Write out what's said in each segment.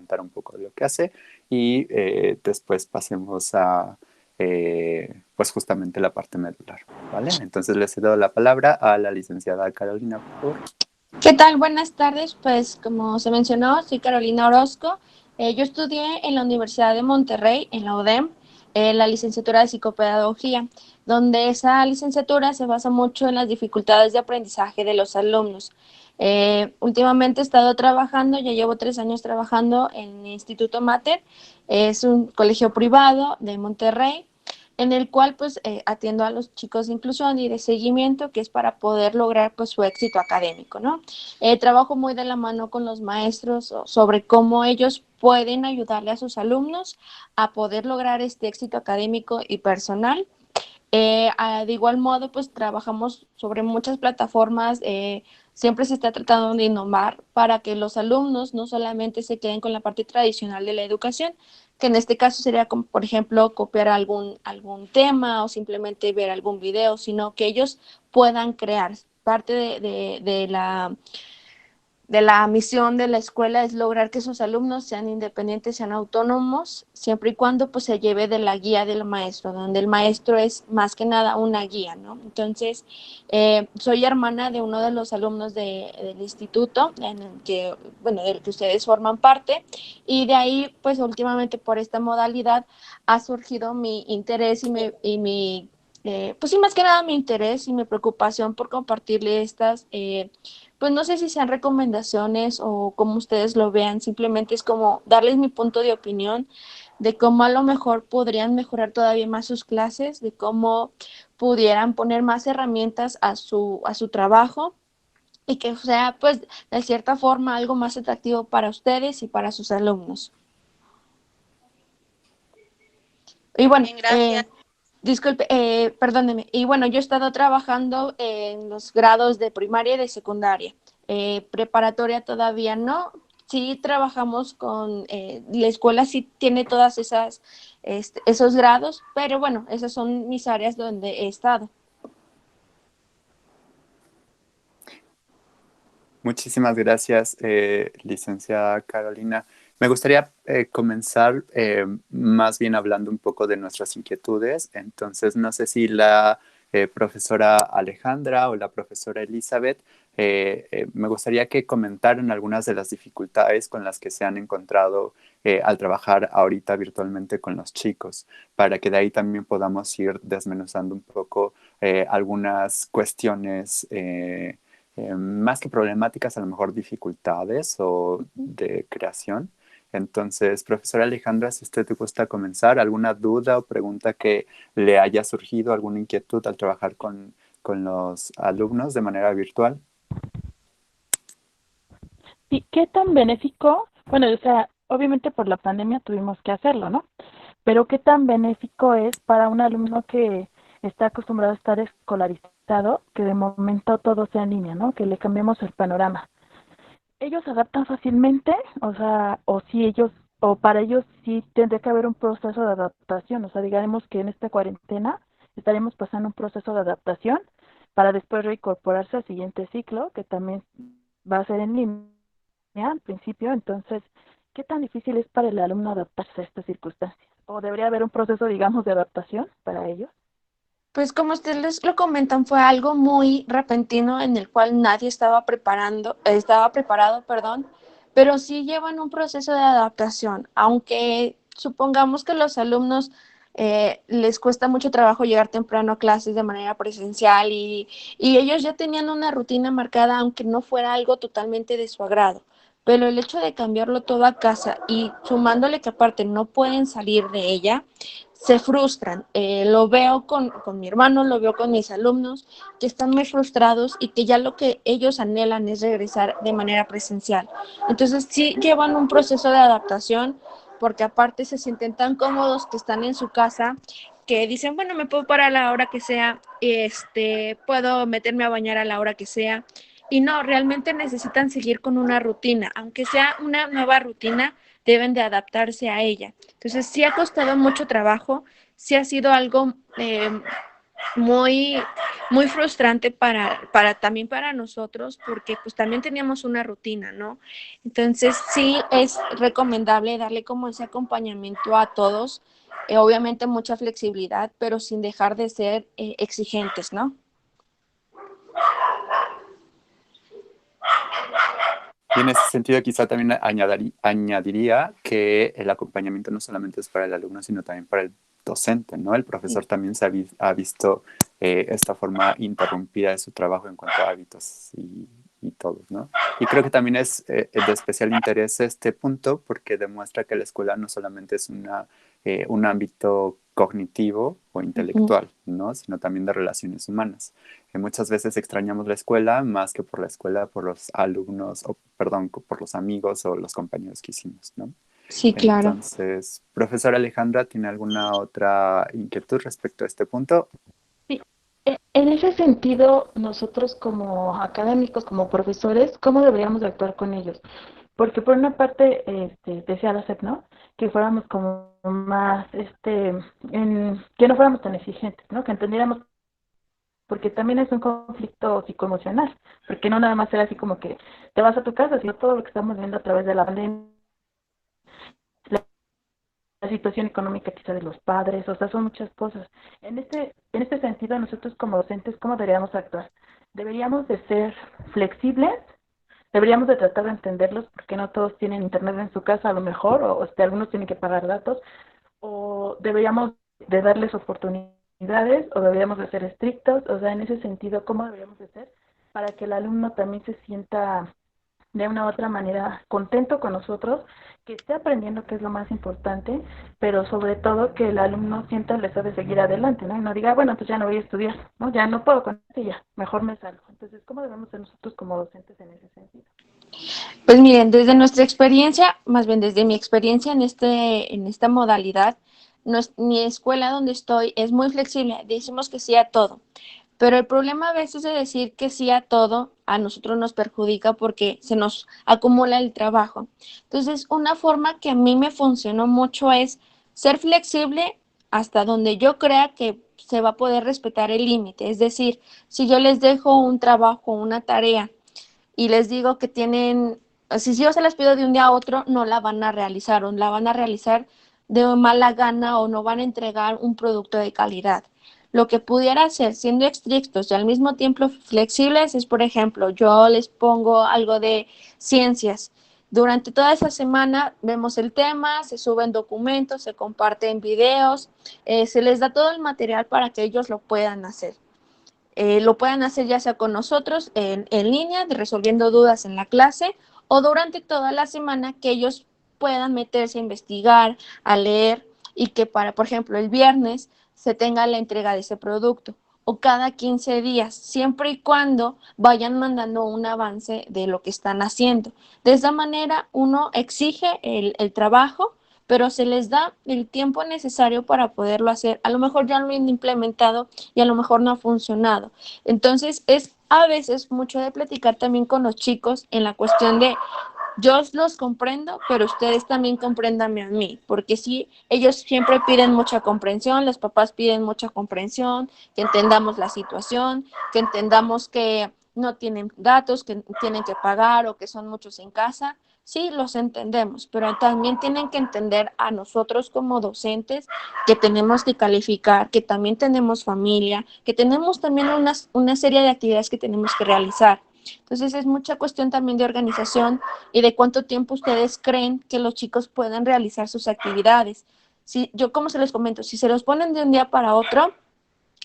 comentar un poco de lo que hace y después pasemos a pues justamente la parte medular, ¿vale? Entonces le cedo la palabra a la licenciada Carolina, por favor. ¿Qué tal? Buenas tardes. Pues como se mencionó, soy Carolina Orozco. Yo estudié en la Universidad de Monterrey, en la UDEM, la licenciatura de psicopedagogía, donde esa licenciatura se basa mucho en las dificultades de aprendizaje de los alumnos. Últimamente he estado trabajando, ya llevo 3 años trabajando en el Instituto Mater, es un colegio privado de Monterrey, en el cual pues atiendo a los chicos de inclusión y de seguimiento, que es para poder lograr pues su éxito académico, ¿no? Trabajo muy de la mano con los maestros sobre cómo ellos pueden ayudarle a sus alumnos a poder lograr este éxito académico y personal. De igual modo, pues trabajamos sobre muchas plataformas, siempre se está tratando de innovar para que los alumnos no solamente se queden con la parte tradicional de la educación, que en este caso sería como, por ejemplo, copiar algún tema o simplemente ver algún video, sino que ellos puedan crear. Parte de la misión de la escuela es lograr que sus alumnos sean independientes, sean autónomos, siempre y cuando pues se lleve de la guía del maestro, donde el maestro es más que nada una guía, ¿no? Entonces, soy hermana de uno de los alumnos del instituto, en el que, bueno, del que ustedes forman parte, y de ahí, pues últimamente por esta modalidad ha surgido mi interés pues sí, más que nada mi interés y mi preocupación por compartirle estas pues no sé si sean recomendaciones o como ustedes lo vean, simplemente es como darles mi punto de opinión de cómo a lo mejor podrían mejorar todavía más sus clases, de cómo pudieran poner más herramientas a su trabajo y que sea pues de cierta forma algo más atractivo para ustedes y para sus alumnos. Y bueno, Bien, gracias. disculpe, perdóneme. Y bueno, yo he estado trabajando en los grados de primaria y de secundaria. Preparatoria todavía no. Sí trabajamos con, la escuela sí tiene todas esos grados, pero bueno, esas son mis áreas donde he estado. Muchísimas gracias, licenciada Carolina. Me gustaría comenzar más bien hablando un poco de nuestras inquietudes. Entonces, no sé si la profesora Alejandra o la profesora Elizabeth, me gustaría que comentaran algunas de las dificultades con las que se han encontrado al trabajar ahorita virtualmente con los chicos, para que de ahí también podamos ir desmenuzando un poco algunas cuestiones. Más que problemáticas, a lo mejor dificultades o de creación. Entonces, profesora Alejandra, si usted te gusta comenzar, ¿alguna duda o pregunta que le haya surgido, alguna inquietud al trabajar con los alumnos de manera virtual? Sí, ¿qué tan benéfico? Bueno, o sea, obviamente por la pandemia tuvimos que hacerlo, ¿no? Pero ¿qué tan benéfico es para un alumno que está acostumbrado a estar escolarizado, que de momento todo sea en línea, ¿no? Que le cambiemos el panorama. ¿Ellos se adaptan fácilmente? O sea, o si ellos, o para ellos sí tendría que haber un proceso de adaptación. O sea, digamos que en esta cuarentena estaremos pasando un proceso de adaptación para después reincorporarse al siguiente ciclo, que también va a ser en línea al principio. Entonces, ¿qué tan difícil es para el alumno adaptarse a estas circunstancias? ¿O debería haber un proceso, digamos, de adaptación para ellos? Pues como ustedes lo comentan, fue algo muy repentino en el cual nadie estaba preparado, perdón, pero sí llevan un proceso de adaptación, aunque supongamos que los alumnos les cuesta mucho trabajo llegar temprano a clases de manera presencial y ellos ya tenían una rutina marcada, aunque no fuera algo totalmente de su agrado. Pero el hecho de cambiarlo todo a casa y sumándole que aparte no pueden salir de ella, se frustran. Lo veo con mi hermano, lo veo con mis alumnos, que están muy frustrados y que ya lo que ellos anhelan es regresar de manera presencial. Entonces sí llevan un proceso de adaptación porque aparte se sienten tan cómodos que están en su casa que dicen, bueno, me puedo parar a la hora que sea, puedo meterme a bañar a la hora que sea. Y no, realmente necesitan seguir con una rutina, aunque sea una nueva rutina, deben de adaptarse a ella. Entonces sí ha costado mucho trabajo, sí ha sido algo muy, muy frustrante también para nosotros, porque pues también teníamos una rutina, ¿no? Entonces sí es recomendable darle como ese acompañamiento a todos, obviamente mucha flexibilidad, pero sin dejar de ser exigentes, ¿no? Y en ese sentido, quizá también añadiría que el acompañamiento no solamente es para el alumno, sino también para el docente, ¿no? El profesor también ha visto esta forma interrumpida de su trabajo en cuanto a hábitos y todo, ¿no? Y creo que también es de especial interés este punto porque demuestra que la escuela no solamente es un ámbito cognitivo o intelectual, ¿no? Sino también de relaciones humanas. Muchas veces extrañamos la escuela más que por la escuela, por los alumnos, o perdón, por los amigos o los compañeros que hicimos, ¿no? Sí, claro. Entonces, profesora Alejandra, ¿tiene alguna otra inquietud respecto a este punto? Sí, en ese sentido, nosotros como académicos, como profesores, ¿cómo deberíamos de actuar con ellos? Porque por una parte, decía la SEP, ¿no? Que fuéramos como más, que no fuéramos tan exigentes, ¿no? Que entendiéramos, porque también es un conflicto psicoemocional, porque no nada más era así como que te vas a tu casa, sino todo lo que estamos viendo a través de la pandemia, la situación económica quizá de los padres, o sea, son muchas cosas. En este sentido, nosotros como docentes, ¿cómo deberíamos actuar? Deberíamos de ser flexibles, deberíamos de tratar de entenderlos, porque no todos tienen internet en su casa a lo mejor, algunos tienen que pagar datos, o deberíamos de darles oportunidades, o deberíamos de ser estrictos, o sea, en ese sentido, ¿cómo deberíamos de ser? Para que el alumno también se sienta de una u otra manera contento con nosotros, que esté aprendiendo, que es lo más importante, pero sobre todo que el alumno sienta el deseo de seguir adelante, ¿no? Y no diga, bueno, pues ya no voy a estudiar, ¿no? Ya no puedo con esto y ya, mejor me salgo. Entonces, ¿cómo debemos ser nosotros como docentes en ese sentido? Pues miren, desde nuestra experiencia, más bien desde mi experiencia en esta modalidad, mi escuela donde estoy es muy flexible, decimos que sí a todo, pero el problema a veces de decir que sí a todo a nosotros nos perjudica porque se nos acumula el trabajo. Entonces, una forma que a mí me funcionó mucho es ser flexible hasta donde yo crea que se va a poder respetar el límite. Es decir, si yo les dejo un trabajo, una tarea y les digo que tienen, si yo se las pido de un día a otro, no la van a realizar o la van a realizar de mala gana o no van a entregar un producto de calidad. Lo que pudiera hacer siendo estrictos y al mismo tiempo flexibles es, por ejemplo, yo les pongo algo de ciencias. Durante toda esa semana vemos el tema, se suben documentos, se comparten videos, se les da todo el material para que ellos lo puedan hacer. Lo puedan hacer ya sea con nosotros en línea, resolviendo dudas en la clase o durante toda la semana que ellos puedan meterse a investigar, a leer y que para, por ejemplo, el viernes se tenga la entrega de ese producto o cada 15 días, siempre y cuando vayan mandando un avance de lo que están haciendo. De esa manera uno exige el trabajo, pero se les da el tiempo necesario para poderlo hacer. A lo mejor ya lo han implementado y a lo mejor no ha funcionado. Entonces es a veces mucho de platicar también con los chicos en la cuestión de yo los comprendo, pero ustedes también compréndanme a mí, porque sí, ellos siempre piden mucha comprensión, los papás piden mucha comprensión, que entendamos la situación, que entendamos que no tienen datos, que tienen que pagar o que son muchos en casa. Sí, los entendemos, pero también tienen que entender a nosotros como docentes que tenemos que calificar, que también tenemos familia, que tenemos también una serie de actividades que tenemos que realizar. Entonces es mucha cuestión también de organización y de cuánto tiempo ustedes creen que los chicos puedan realizar sus actividades. Si, yo como se les comento, si se los ponen de un día para otro,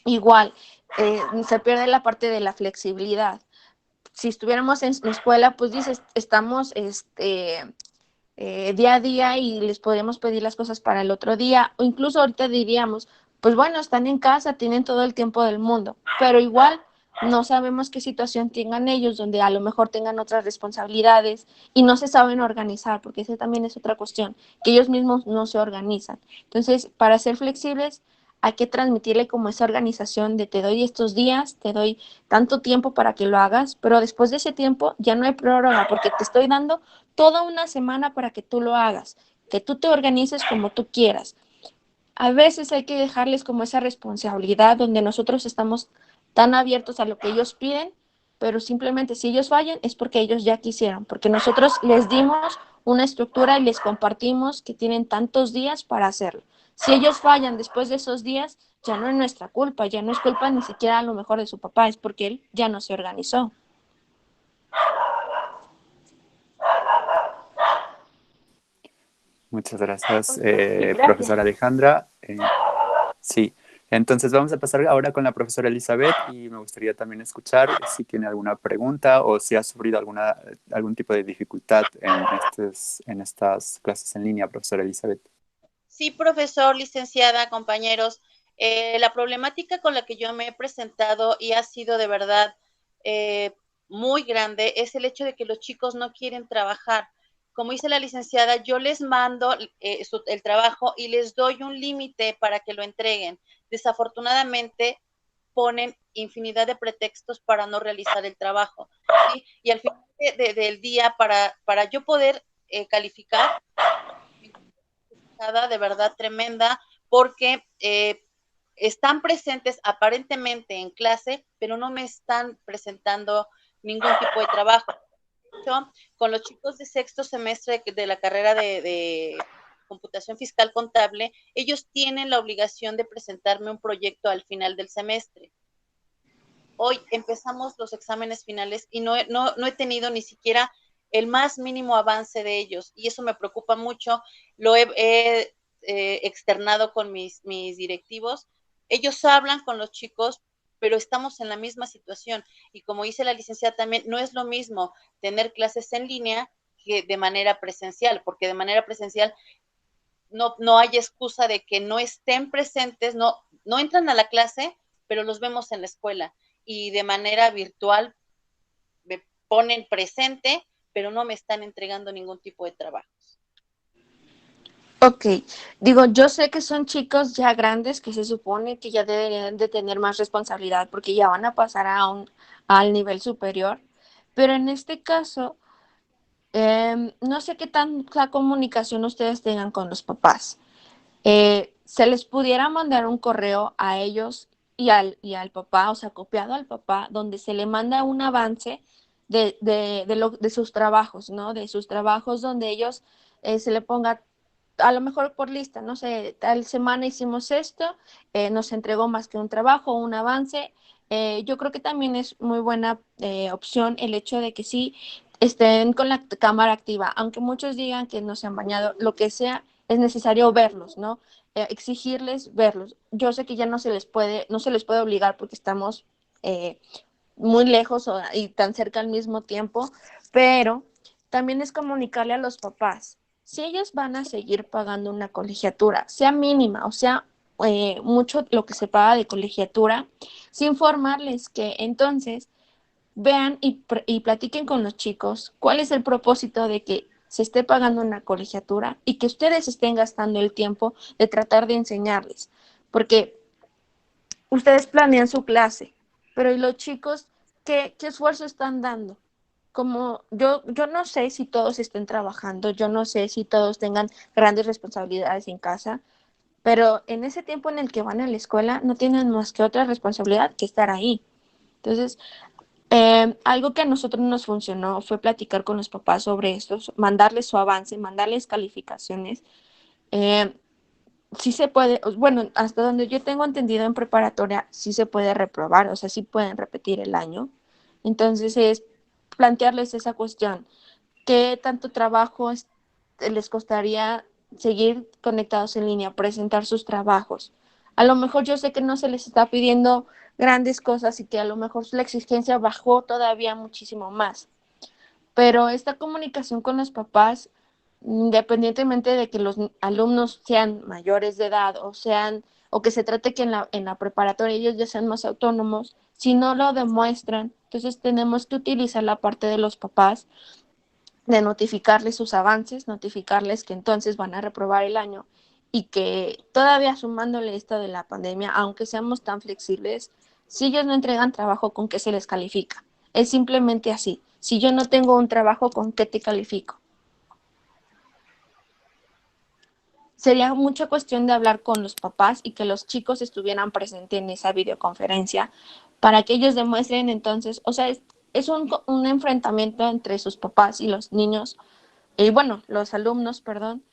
igual se pierde la parte de la flexibilidad. Si estuviéramos en la escuela, pues dices, estamos día a día y les podríamos pedir las cosas para el otro día, o incluso ahorita diríamos, pues bueno, están en casa, tienen todo el tiempo del mundo, pero igual no sabemos qué situación tengan ellos, donde a lo mejor tengan otras responsabilidades y no se saben organizar, porque esa también es otra cuestión, que ellos mismos no se organizan. Entonces, para ser flexibles, hay que transmitirle como esa organización de te doy estos días, te doy tanto tiempo para que lo hagas, pero después de ese tiempo ya no hay prórroga porque te estoy dando toda una semana para que tú lo hagas, que tú te organices como tú quieras. A veces hay que dejarles como esa responsabilidad donde nosotros estamos tan abiertos a lo que ellos piden, pero simplemente si ellos fallan es porque ellos ya quisieron, porque nosotros les dimos una estructura y les compartimos que tienen tantos días para hacerlo. Si ellos fallan después de esos días, ya no es nuestra culpa, ya no es culpa ni siquiera a lo mejor de su papá, es porque él ya no se organizó. Muchas gracias, Sí, gracias. profesora Alejandra. Sí, entonces vamos a pasar ahora con la profesora Elizabeth y me gustaría también escuchar si tiene alguna pregunta o si ha sufrido algún tipo de dificultad en estas clases en línea, profesora Elizabeth. Sí, profesor, licenciada, compañeros. La problemática con la que yo me he presentado y ha sido de verdad muy grande es el hecho de que los chicos no quieren trabajar. Como dice la licenciada, yo les mando el trabajo y les doy un límite para que lo entreguen. Desafortunadamente, ponen infinidad de pretextos para no realizar el trabajo. ¿Sí? Y al final del día, para yo poder calificar, de verdad tremenda, porque están presentes aparentemente en clase, pero no me están presentando ningún tipo de trabajo. De hecho, con los chicos de sexto semestre de la carrera de computación fiscal contable, ellos tienen la obligación de presentarme un proyecto al final del semestre. Hoy empezamos los exámenes finales y no he tenido ni siquiera el más mínimo avance de ellos, y eso me preocupa mucho. Lo he externado con mis directivos. Ellos hablan con los chicos, pero estamos en la misma situación, y como dice la licenciada también, no es lo mismo tener clases en línea que de manera presencial, porque de manera presencial no hay excusa de que no estén presentes, no entran a la clase, pero los vemos en la escuela, y de manera virtual me ponen presente, pero no me están entregando ningún tipo de trabajos. Ok, digo, yo sé que son chicos ya grandes que se supone que ya deberían de tener más responsabilidad porque ya van a pasar al nivel superior, pero en este caso, no sé qué tanta comunicación ustedes tengan con los papás. Se les pudiera mandar un correo a ellos y al papá, o sea, copiado al papá, donde se le manda un avance de sus trabajos, ¿no? De sus trabajos donde ellos se le ponga a lo mejor por lista, no sé, tal semana hicimos esto, nos entregó más que un trabajo, un avance. Yo creo que también es muy buena opción el hecho de que sí estén con la cámara activa, aunque muchos digan que no se han bañado, lo que sea, es necesario verlos, ¿no? Exigirles verlos. Yo sé que ya no se les puede obligar porque estamos muy lejos y tan cerca al mismo tiempo, pero también es comunicarle a los papás. Si ellos van a seguir pagando una colegiatura, sea mínima o sea mucho lo que se paga de colegiatura, sin informarles que entonces vean y platiquen con los chicos cuál es el propósito de que se esté pagando una colegiatura y que ustedes estén gastando el tiempo de tratar de enseñarles, porque ustedes planean su clase, pero ¿y los chicos qué esfuerzo están dando? Como yo no sé si todos estén trabajando, yo no sé si todos tengan grandes responsabilidades en casa, pero en ese tiempo en el que van a la escuela no tienen más que otra responsabilidad que estar ahí. Entonces, algo que a nosotros nos funcionó fue platicar con los papás sobre esto, mandarles su avance, mandarles calificaciones. Eh, sí se puede, bueno, hasta donde yo tengo entendido en preparatoria, sí se puede reprobar, o sea, sí pueden repetir el año. Entonces es plantearles esa cuestión, ¿qué tanto trabajo les costaría seguir conectados en línea, presentar sus trabajos? A lo mejor yo sé que no se les está pidiendo grandes cosas y que a lo mejor la exigencia bajó todavía muchísimo más, pero esta comunicación con los papás, independientemente de que los alumnos sean mayores de edad o que se trate que en la preparatoria ellos ya sean más autónomos, si no lo demuestran, entonces tenemos que utilizar la parte de los papás de notificarles sus avances, notificarles que entonces van a reprobar el año y que todavía sumándole esto de la pandemia, aunque seamos tan flexibles, si ellos no entregan trabajo, ¿con qué se les califica? Es simplemente así. Si yo no tengo un trabajo, ¿con qué te califico? sería mucha cuestión de hablar con los papás y que los chicos estuvieran presentes en esa videoconferencia para que ellos demuestren entonces, o sea, es un enfrentamiento entre sus papás y los niños, y bueno, los alumnos, perdón,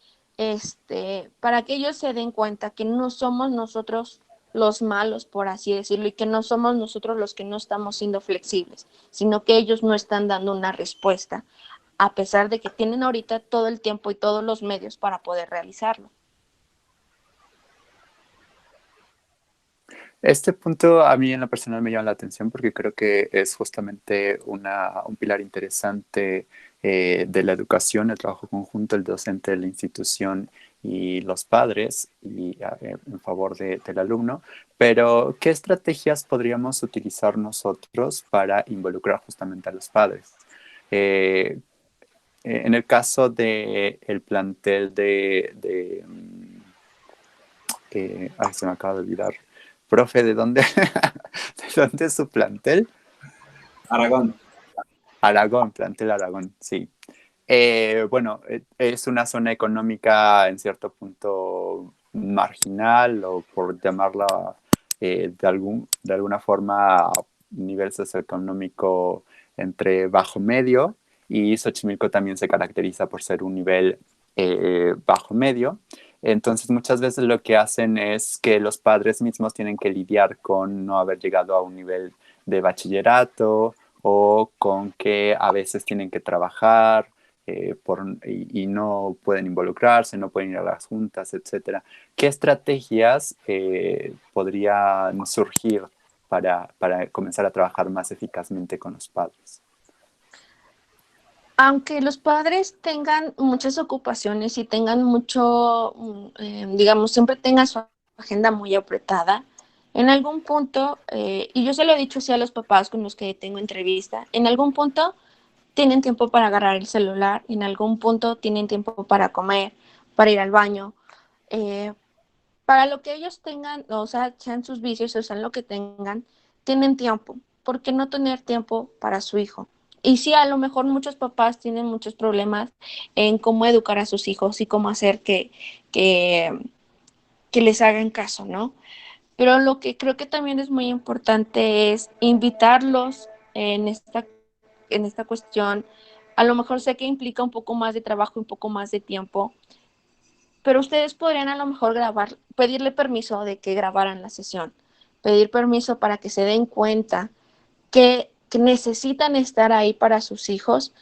para que ellos se den cuenta que no somos nosotros los malos, por así decirlo, y que no somos nosotros los que no estamos siendo flexibles, sino que ellos no están dando una respuesta, a pesar de que tienen ahorita todo el tiempo y todos los medios para poder realizarlo. Este punto a mí en lo personal me llama la atención porque creo que es justamente un pilar interesante de la educación, el trabajo conjunto, el docente de la institución y los padres en favor del alumno. Pero, ¿qué estrategias podríamos utilizar nosotros para involucrar justamente a los padres? Eh, en el caso del plantel ay, se me acaba de olvidar. Profe, ¿de dónde, ¿de dónde es su plantel? Aragón. Aragón, plantel Aragón, sí. Bueno, es una zona económica en cierto punto marginal, o por llamarla de alguna forma, nivel socioeconómico entre bajo medio, y Xochimilco también se caracteriza por ser un nivel bajo medio. Entonces muchas veces lo que hacen es que los padres mismos tienen que lidiar con no haber llegado a un nivel de bachillerato, o con que a veces tienen que trabajar y no pueden involucrarse, no pueden ir a las juntas, etcétera. ¿Qué estrategias podrían surgir para comenzar a trabajar más eficazmente con los padres? Aunque los padres tengan muchas ocupaciones y tengan mucho, digamos, siempre tengan su agenda muy apretada, en algún punto, y yo se lo he dicho así a los papás con los que tengo entrevista, en algún punto tienen tiempo para agarrar el celular, en algún punto tienen tiempo para comer, para ir al baño, eh, para lo que ellos tengan, o sea, sean sus vicios, o sean lo que tengan, tienen tiempo. ¿Por qué no tener tiempo para su hijo? Y sí, a lo mejor muchos papás tienen muchos problemas en cómo educar a sus hijos y cómo hacer que, que les hagan caso, ¿no? Pero lo que creo que también es muy importante es invitarlos en esta cuestión. A lo mejor sé que implica un poco más de trabajo, un poco más de tiempo, pero ustedes podrían a lo mejor grabar, pedirle permiso de que grabaran la sesión, pedir permiso para que se den cuenta que necesitan estar ahí para sus hijos.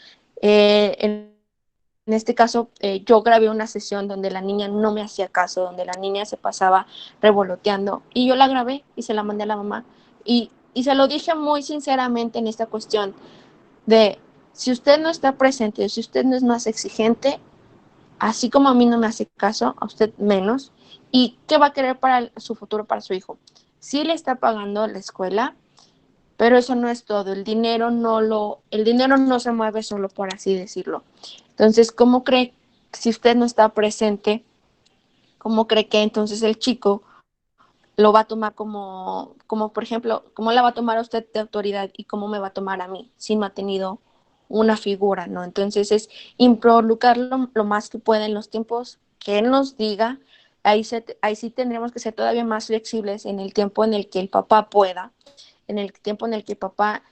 En este caso, yo grabé una sesión donde la niña no me hacía caso, donde la niña se pasaba revoloteando, y yo la grabé y se la mandé a la mamá. Y se lo dije muy sinceramente en esta cuestión de, si usted no está presente, si usted no es más exigente, así como a mí no me hace caso, a usted menos. ¿Y qué va a querer para su futuro, para su hijo? Sí le está pagando la escuela, pero eso no es todo. El dinero no se mueve solo, por así decirlo. Entonces, ¿cómo cree, si usted no está presente, cómo cree que entonces el chico lo va a tomar como por ejemplo, cómo la va a tomar a usted de autoridad y cómo me va a tomar a mí si no ha tenido una figura, ¿no? Entonces es involucrarlo lo más que pueda en los tiempos que él nos diga. Ahí sí tendremos que ser todavía más flexibles en el tiempo en el que el papá pueda, en el tiempo en el que el papá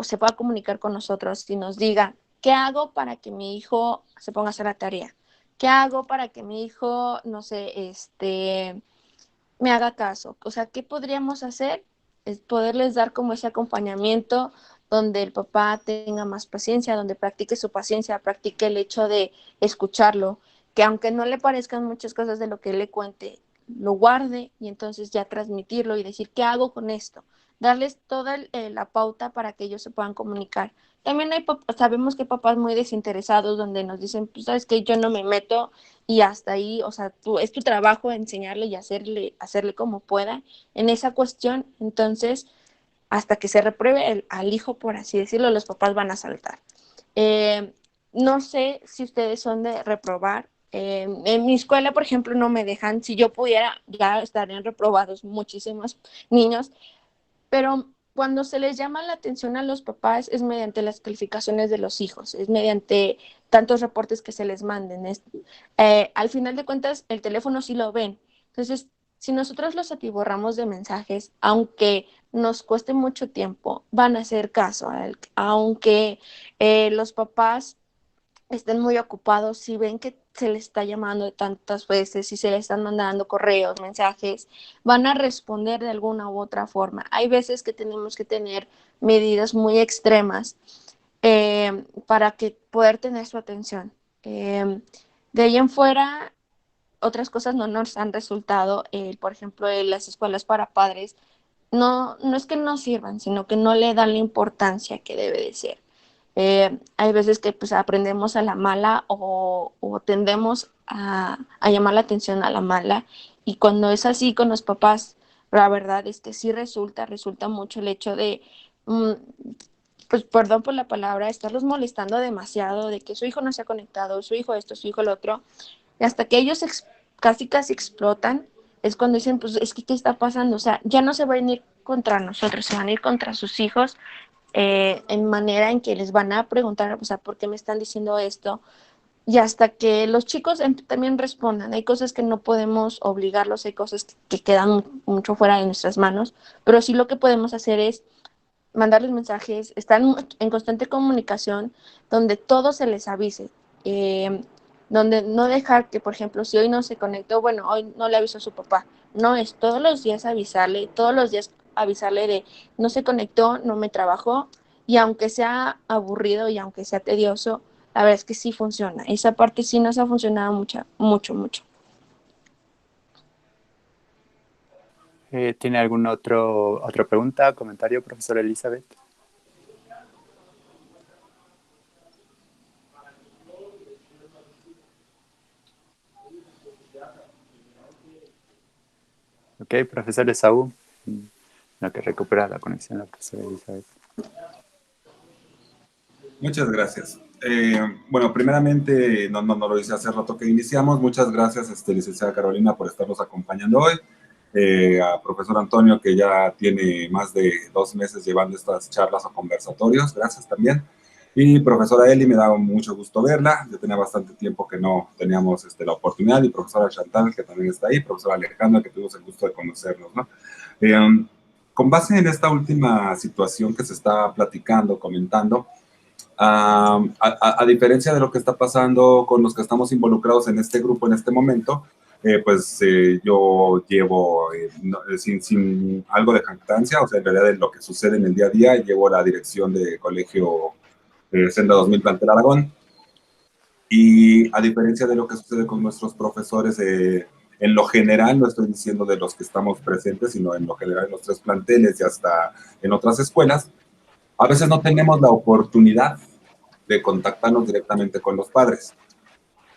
se pueda comunicar con nosotros y nos diga, ¿qué hago para que mi hijo se ponga a hacer la tarea? ¿Qué hago para que mi hijo, no sé, me haga caso? O sea, ¿qué podríamos hacer? Es poderles dar como ese acompañamiento donde el papá tenga más paciencia, donde practique su paciencia, practique el hecho de escucharlo, que aunque no le parezcan muchas cosas de lo que él le cuente, lo guarde y entonces ya transmitirlo y decir, ¿qué hago con esto? Darles toda la pauta para que ellos se puedan comunicar. También sabemos que hay papás muy desinteresados donde nos dicen, pues sabes que yo no me meto y hasta ahí, o sea, es tu trabajo enseñarle y hacerle como pueda en esa cuestión. Entonces, hasta que se repruebe al hijo, por así decirlo, los papás van a saltar. Eh, no sé si ustedes son de reprobar. En mi escuela, por ejemplo, no me dejan. Si yo pudiera, ya estarían reprobados muchísimos niños, pero cuando se les llama la atención a los papás es mediante las calificaciones de los hijos, es mediante tantos reportes que se les manden. Al final de cuentas, el teléfono sí lo ven. Entonces, si nosotros los atiborramos de mensajes, aunque nos cueste mucho tiempo, van a hacer caso, aunque los papás estén muy ocupados, si ven que se les está llamando de tantas veces, si se les están mandando correos, mensajes, van a responder de alguna u otra forma. Hay veces que tenemos que tener medidas muy extremas para que poder tener su atención. De ahí en fuera, otras cosas no nos han resultado, por ejemplo, en las escuelas para padres, no es que no sirvan, sino que no le dan la importancia que debe de ser. Hay veces que pues aprendemos a la mala o tendemos a llamar la atención a la mala y cuando es así con los papás, la verdad es que sí resulta mucho el hecho de, pues perdón por la palabra, estarlos molestando demasiado, de que su hijo no se ha conectado, su hijo esto, su hijo lo otro, y hasta que ellos casi explotan, es cuando dicen, pues es que, ¿qué está pasando? O sea, ya no se van a ir contra nosotros, se van a ir contra sus hijos en manera en que les van a preguntar, o sea, ¿por qué me están diciendo esto? Y hasta que los chicos también respondan. Hay cosas que no podemos obligarlos, hay cosas que quedan mucho fuera de nuestras manos, pero sí lo que podemos hacer es mandarles mensajes, estar en constante comunicación, donde todo se les avise, donde no dejar que, por ejemplo, si hoy no se conectó, bueno, hoy no le avisó a su papá, no es todos los días avisarle, todos los días avisarle de no se conectó, no me trabajó, y aunque sea aburrido y aunque sea tedioso, la verdad es que sí funciona, esa parte sí nos ha funcionado mucho. ¿Tiene otra pregunta, comentario, profesora Elizabeth? Ok, profesor Esaú. Lo que recupera la conexión la profesora Elizabeth. Muchas gracias. Bueno, primeramente, no lo hice hace rato que iniciamos. Muchas gracias, licenciada Carolina, por estarnos acompañando hoy. A profesor Antonio, que ya tiene más de 2 meses llevando estas charlas o conversatorios. Gracias también. Y profesora Eli, me da mucho gusto verla. Ya tenía bastante tiempo que no teníamos la oportunidad. Y profesora Chantal, que también está ahí. Profesora Alejandra, que tuvimos el gusto de conocernos, ¿no? Con base en esta última situación que se está platicando, comentando, a diferencia de lo que está pasando con los que estamos involucrados en este grupo en este momento, yo llevo, sin algo de jactancia, o sea, en realidad de lo que sucede en el día a día, llevo la dirección de Colegio Senda 2000 Plantel Aragón, y a diferencia de lo que sucede con nuestros profesores, en lo general, no estoy diciendo de los que estamos presentes, sino en lo general en los 3 planteles y hasta en otras escuelas, a veces no tenemos la oportunidad de contactarnos directamente con los padres,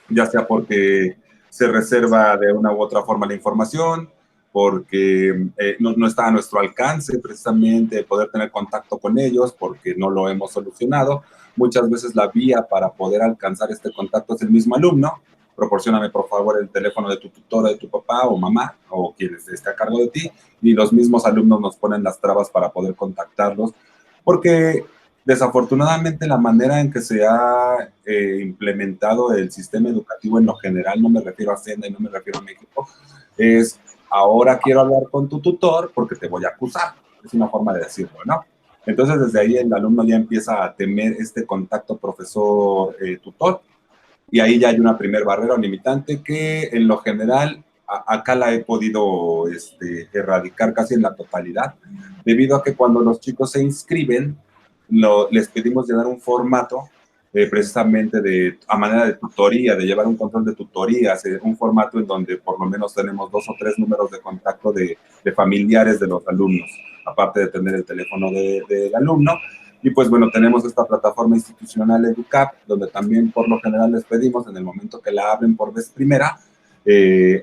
ya sea porque se reserva de una u otra forma la información, porque no está a nuestro alcance precisamente poder tener contacto con ellos, porque no lo hemos solucionado. Muchas veces la vía para poder alcanzar este contacto es el mismo alumno. Proporcióname por favor el teléfono de tu tutora, de tu papá o mamá, o quien esté a cargo de ti, y los mismos alumnos nos ponen las trabas para poder contactarlos, porque desafortunadamente la manera en que se ha implementado el sistema educativo en lo general, no me refiero a Senda y no me refiero a México, es ahora quiero hablar con tu tutor porque te voy a acusar. Es una forma de decirlo, ¿no? Entonces desde ahí el alumno ya empieza a temer este contacto profesor-tutor, y ahí ya hay una primer barrera limitante que en lo general acá la he podido erradicar casi en la totalidad, debido a que cuando los chicos se inscriben, les pedimos llenar un formato precisamente a manera de tutoría, de llevar un control de tutorías, un formato en donde por lo menos tenemos 2 o 3 números de contacto de familiares de los alumnos, aparte de tener el teléfono del alumno. Y pues bueno, tenemos esta plataforma institucional EduCap, donde también por lo general les pedimos, en el momento que la abren por vez primera,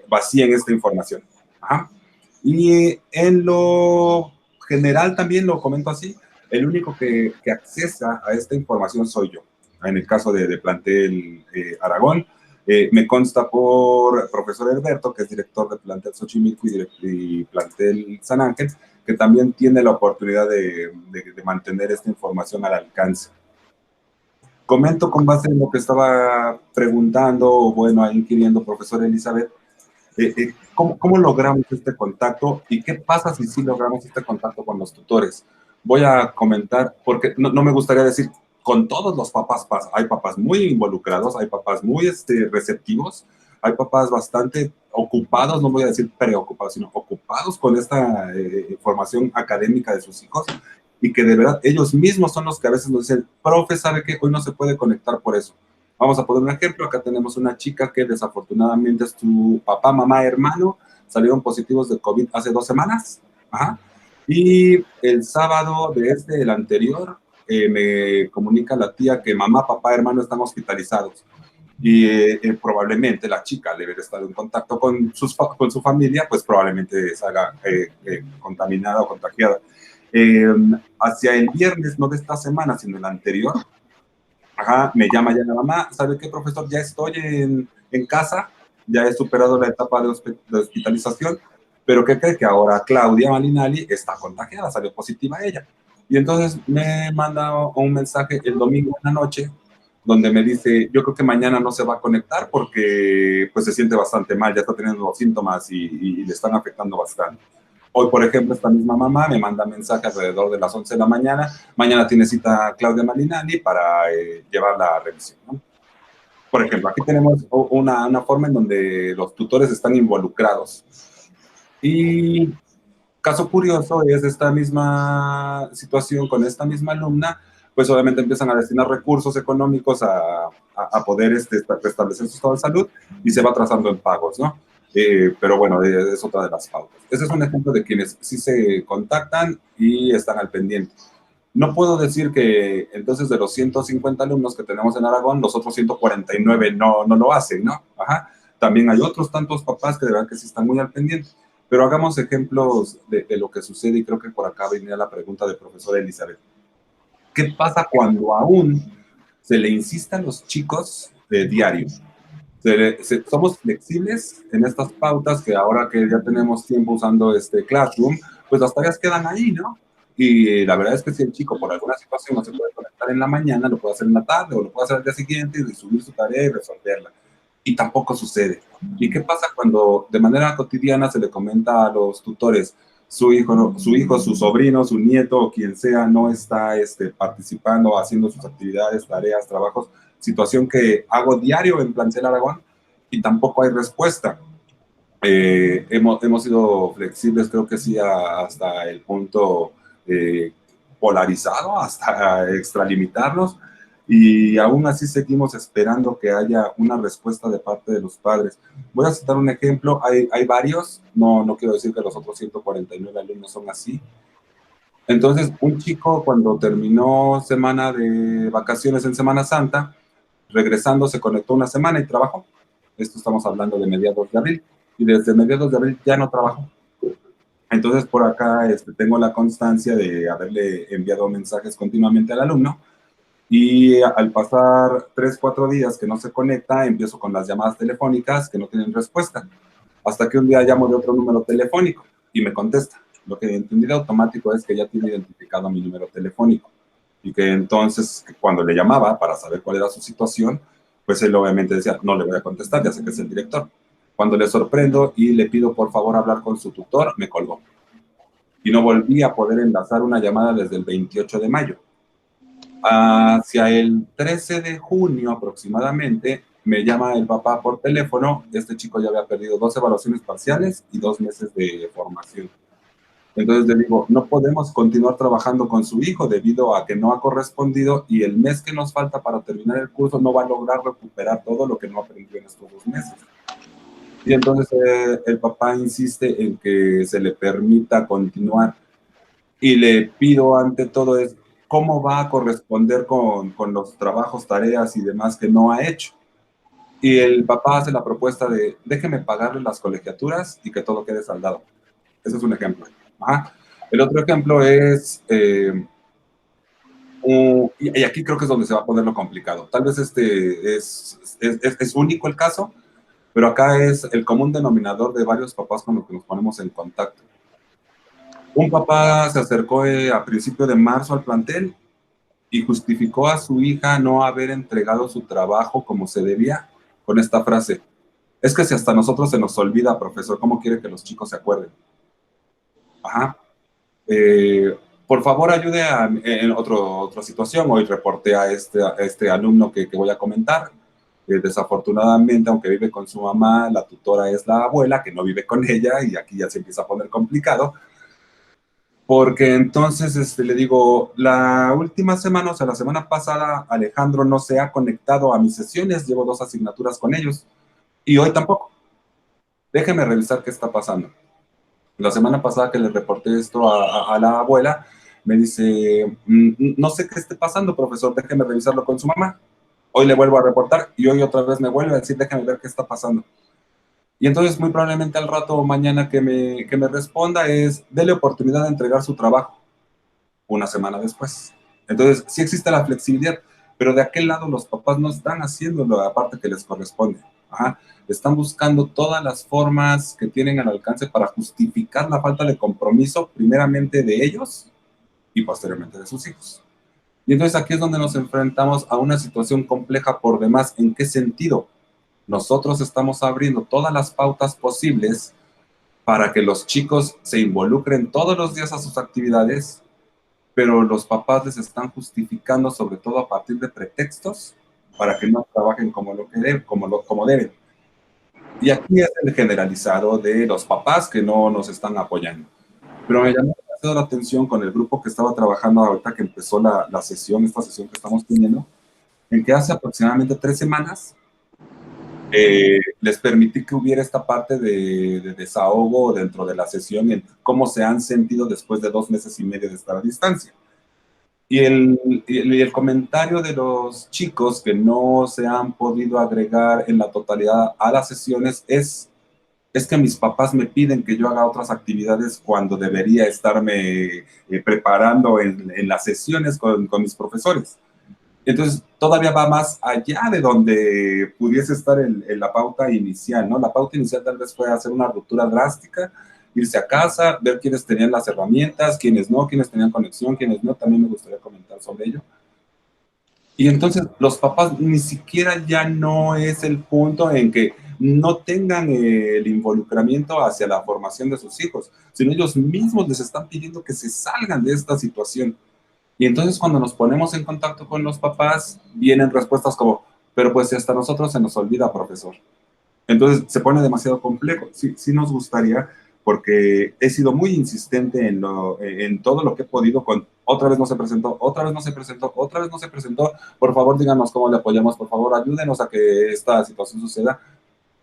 vacíen esta información. Ajá. Y en lo general también lo comento así, el único que accesa a esta información soy yo. En el caso de plantel Aragón, me consta por profesor Herberto, que es director de plantel Xochimilco y plantel San Ángel, que también tiene la oportunidad de mantener esta información al alcance. Comento con base en lo que estaba preguntando, o bueno, ahí inquiriendo, profesora Elizabeth, ¿cómo logramos este contacto y qué pasa si sí logramos este contacto con los tutores? Voy a comentar, porque no me gustaría decir, con todos los papás pasa. Hay papás muy involucrados, hay papás muy receptivos, hay papás bastante ocupados, no voy a decir preocupados, sino ocupados con esta formación académica de sus hijos, y que de verdad ellos mismos son los que a veces nos dicen, profe, ¿sabe qué? Hoy no se puede conectar por eso. Vamos a poner un ejemplo. Acá tenemos una chica que desafortunadamente su papá, mamá, hermano salieron positivos de COVID hace 2 semanas. Ajá. Y el sábado el anterior, me comunica la tía que mamá, papá, hermano están hospitalizados. Y probablemente la chica, al haber estado en contacto con su familia, pues probablemente salga contaminada o contagiada. Hacia el viernes, no de esta semana, sino el anterior, ajá, me llama ya la mamá, ¿sabe qué, profesor? Ya estoy en casa, ya he superado la etapa de hospitalización, pero ¿qué cree? Que ahora Claudia Malinali está contagiada, salió positiva ella. Y entonces me manda un mensaje el domingo en la noche, donde me dice, yo creo que mañana no se va a conectar porque pues se siente bastante mal, ya está teniendo los síntomas y le están afectando bastante. Hoy, por ejemplo, esta misma mamá me manda mensaje alrededor de las 11 de la mañana. Mañana tiene cita Claudia Malinali para llevar la revisión, ¿no? Por ejemplo, aquí tenemos una forma en donde los tutores están involucrados. Y caso curioso es esta misma situación con esta misma alumna, pues obviamente empiezan a destinar recursos económicos a poder restablecer su estado de salud y se va atrasando en pagos, ¿no? Pero bueno, es otra de las pautas. Ese es un ejemplo de quienes sí se contactan y están al pendiente. No puedo decir que entonces de los 150 alumnos que tenemos en Aragón, los otros 149 no lo hacen, ¿no? Ajá. También hay otros tantos papás que de verdad que sí están muy al pendiente. Pero hagamos ejemplos de lo que sucede, y creo que por acá venía la pregunta de profesora Elizabeth. ¿Qué pasa cuando aún se le insiste a los chicos de diario? Somos flexibles en estas pautas que ahora que ya tenemos tiempo usando Classroom, pues las tareas quedan ahí, ¿no? Y la verdad es que si el chico por alguna situación no se puede conectar en la mañana, lo puede hacer en la tarde o lo puede hacer al día siguiente y subir su tarea y resolverla. Y tampoco sucede. ¿Y qué pasa cuando de manera cotidiana se le comenta a los tutores, su hijo, su sobrino, su nieto o quien sea no está participando, haciendo sus actividades, tareas, trabajos, situación que hago diario en Plantel Aragón y tampoco hay respuesta? Hemos sido flexibles, creo que sí, hasta el punto polarizado, hasta extralimitarnos, y aún así seguimos esperando que haya una respuesta de parte de los padres. Voy a citar un ejemplo, hay varios, no quiero decir que los otros 149 alumnos son así. Entonces, un chico cuando terminó semana de vacaciones en Semana Santa, regresando se conectó una semana y trabajó. Esto estamos hablando de mediados de abril, y desde mediados de abril ya no trabajó. Entonces, por acá tengo la constancia de haberle enviado mensajes continuamente al alumno, y al pasar 3, 4 días que no se conecta, empiezo con las llamadas telefónicas que no tienen respuesta. Hasta que un día llamo de otro número telefónico y me contesta. Lo que entendí de automático es que ya tiene identificado mi número telefónico. Y que entonces, cuando le llamaba para saber cuál era su situación, pues él obviamente decía, no le voy a contestar, ya sé que es el director. Cuando le sorprendo y le pido por favor hablar con su tutor, me colgó. Y no volví a poder enlazar una llamada desde el 28 de mayo. Hacia el 13 de junio aproximadamente, me llama el papá por teléfono. Este chico ya había perdido 2 evaluaciones parciales y 2 meses de formación. Entonces le digo, no podemos continuar trabajando con su hijo debido a que no ha correspondido, y el mes que nos falta para terminar el curso no va a lograr recuperar todo lo que no aprendió en estos 2 meses. Y entonces el papá insiste en que se le permita continuar, y le pido ante todo es, ¿cómo va a corresponder con los trabajos, tareas y demás que no ha hecho? Y el papá hace la propuesta de, déjeme pagarle las colegiaturas y que todo quede saldado. Ese es un ejemplo. Ajá. El otro ejemplo es, y aquí creo que es donde se va a poner lo complicado. Tal vez es único el caso, pero acá es el común denominador de varios papás con los que nos ponemos en contacto. Un papá se acercó a principio de marzo al plantel y justificó a su hija no haber entregado su trabajo como se debía con esta frase: es que si hasta a nosotros se nos olvida, profesor, ¿cómo quiere que los chicos se acuerden? Ajá. Por favor, ayude en otra situación. Hoy reporté a este alumno que voy a comentar. Desafortunadamente, aunque vive con su mamá, la tutora es la abuela, que no vive con ella, y aquí ya se empieza a poner complicado. Porque entonces le digo, la última semana, o sea, la semana pasada, Alejandro no se ha conectado a mis sesiones, llevo 2 asignaturas con ellos, y hoy tampoco. Déjeme revisar qué está pasando. La semana pasada que le reporté esto a la abuela, me dice, no sé qué esté pasando, profesor, déjeme revisarlo con su mamá. Hoy le vuelvo a reportar y hoy otra vez me vuelve a decir, déjeme ver qué está pasando. Y entonces muy probablemente al rato o mañana que me responda es, dele oportunidad de entregar su trabajo una semana después. Entonces sí existe la flexibilidad, pero de aquel lado los papás no están haciendo la parte que les corresponde. Ajá. Están buscando todas las formas que tienen al alcance para justificar la falta de compromiso, primeramente de ellos y posteriormente de sus hijos. Y entonces aquí es donde nos enfrentamos a una situación compleja por demás. ¿En qué sentido? Nosotros estamos abriendo todas las pautas posibles para que los chicos se involucren todos los días a sus actividades, pero los papás les están justificando, sobre todo a partir de pretextos, para que no trabajen como lo que deben, como deben. Y aquí es el generalizado de los papás que no nos están apoyando. Pero me llamó demasiado la atención con el grupo que estaba trabajando ahorita que empezó la sesión, esta sesión que estamos teniendo, en que hace aproximadamente 3 semanas les permití que hubiera esta parte de desahogo dentro de la sesión en cómo se han sentido después de 2 meses y medio de estar a distancia. Y el comentario de los chicos que no se han podido agregar en la totalidad a las sesiones es que mis papás me piden que yo haga otras actividades cuando debería estarme preparando en las sesiones con mis profesores. Entonces, todavía va más allá de donde pudiese estar en la pauta inicial, ¿no? La pauta inicial tal vez fue hacer una ruptura drástica, irse a casa, ver quiénes tenían las herramientas, quiénes no, quiénes tenían conexión, quiénes no. También me gustaría comentar sobre ello. Y entonces los papás ni siquiera ya no es el punto en que no tengan el involucramiento hacia la formación de sus hijos, sino ellos mismos les están pidiendo que se salgan de esta situación. Y entonces cuando nos ponemos en contacto con los papás, vienen respuestas como, pero pues si hasta a nosotros se nos olvida, profesor. Entonces se pone demasiado complejo. Sí, sí nos gustaría, porque he sido muy insistente en todo lo que he podido con otra vez no se presentó, otra vez no se presentó, otra vez no se presentó. Por favor, díganos cómo le apoyamos, por favor, ayúdenos a que esta situación suceda.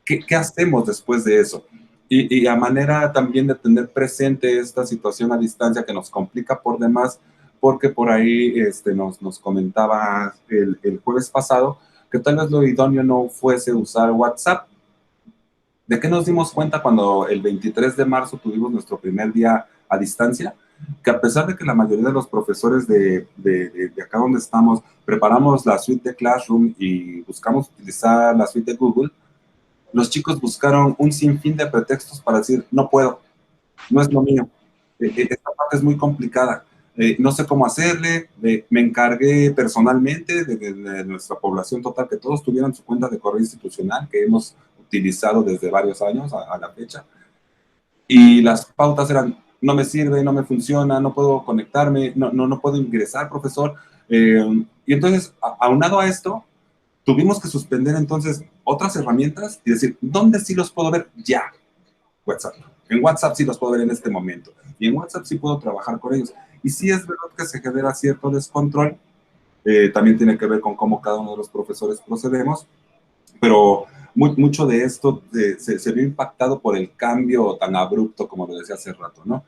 ¿Qué hacemos después de eso? Y a manera también de tener presente esta situación a distancia que nos complica por demás, porque por ahí nos comentaba el jueves pasado que tal vez lo idóneo no fuese usar WhatsApp. ¿De qué nos dimos cuenta cuando el 23 de marzo tuvimos nuestro primer día a distancia? Que a pesar de que la mayoría de los profesores de acá donde estamos preparamos la suite de Classroom y buscamos utilizar la suite de Google, los chicos buscaron un sinfín de pretextos para decir, no puedo, no es lo mío, esta parte es muy complicada, no sé cómo hacerle, me encargué personalmente de nuestra población total que todos tuvieran su cuenta de correo institucional que hemos utilizado desde varios años a la fecha, y las pautas eran, no me sirve, no me funciona, no puedo conectarme, no puedo ingresar, profesor. Y entonces, aunado a esto, tuvimos que suspender entonces otras herramientas y decir, ¿dónde sí los puedo ver? Ya, WhatsApp. En WhatsApp sí los puedo ver en este momento. Y en WhatsApp sí puedo trabajar con ellos. Y sí es verdad que se genera cierto descontrol. También tiene que ver con cómo cada uno de los profesores procedemos. Pero mucho de esto se vio impactado por el cambio tan abrupto, como lo decía hace rato, ¿no?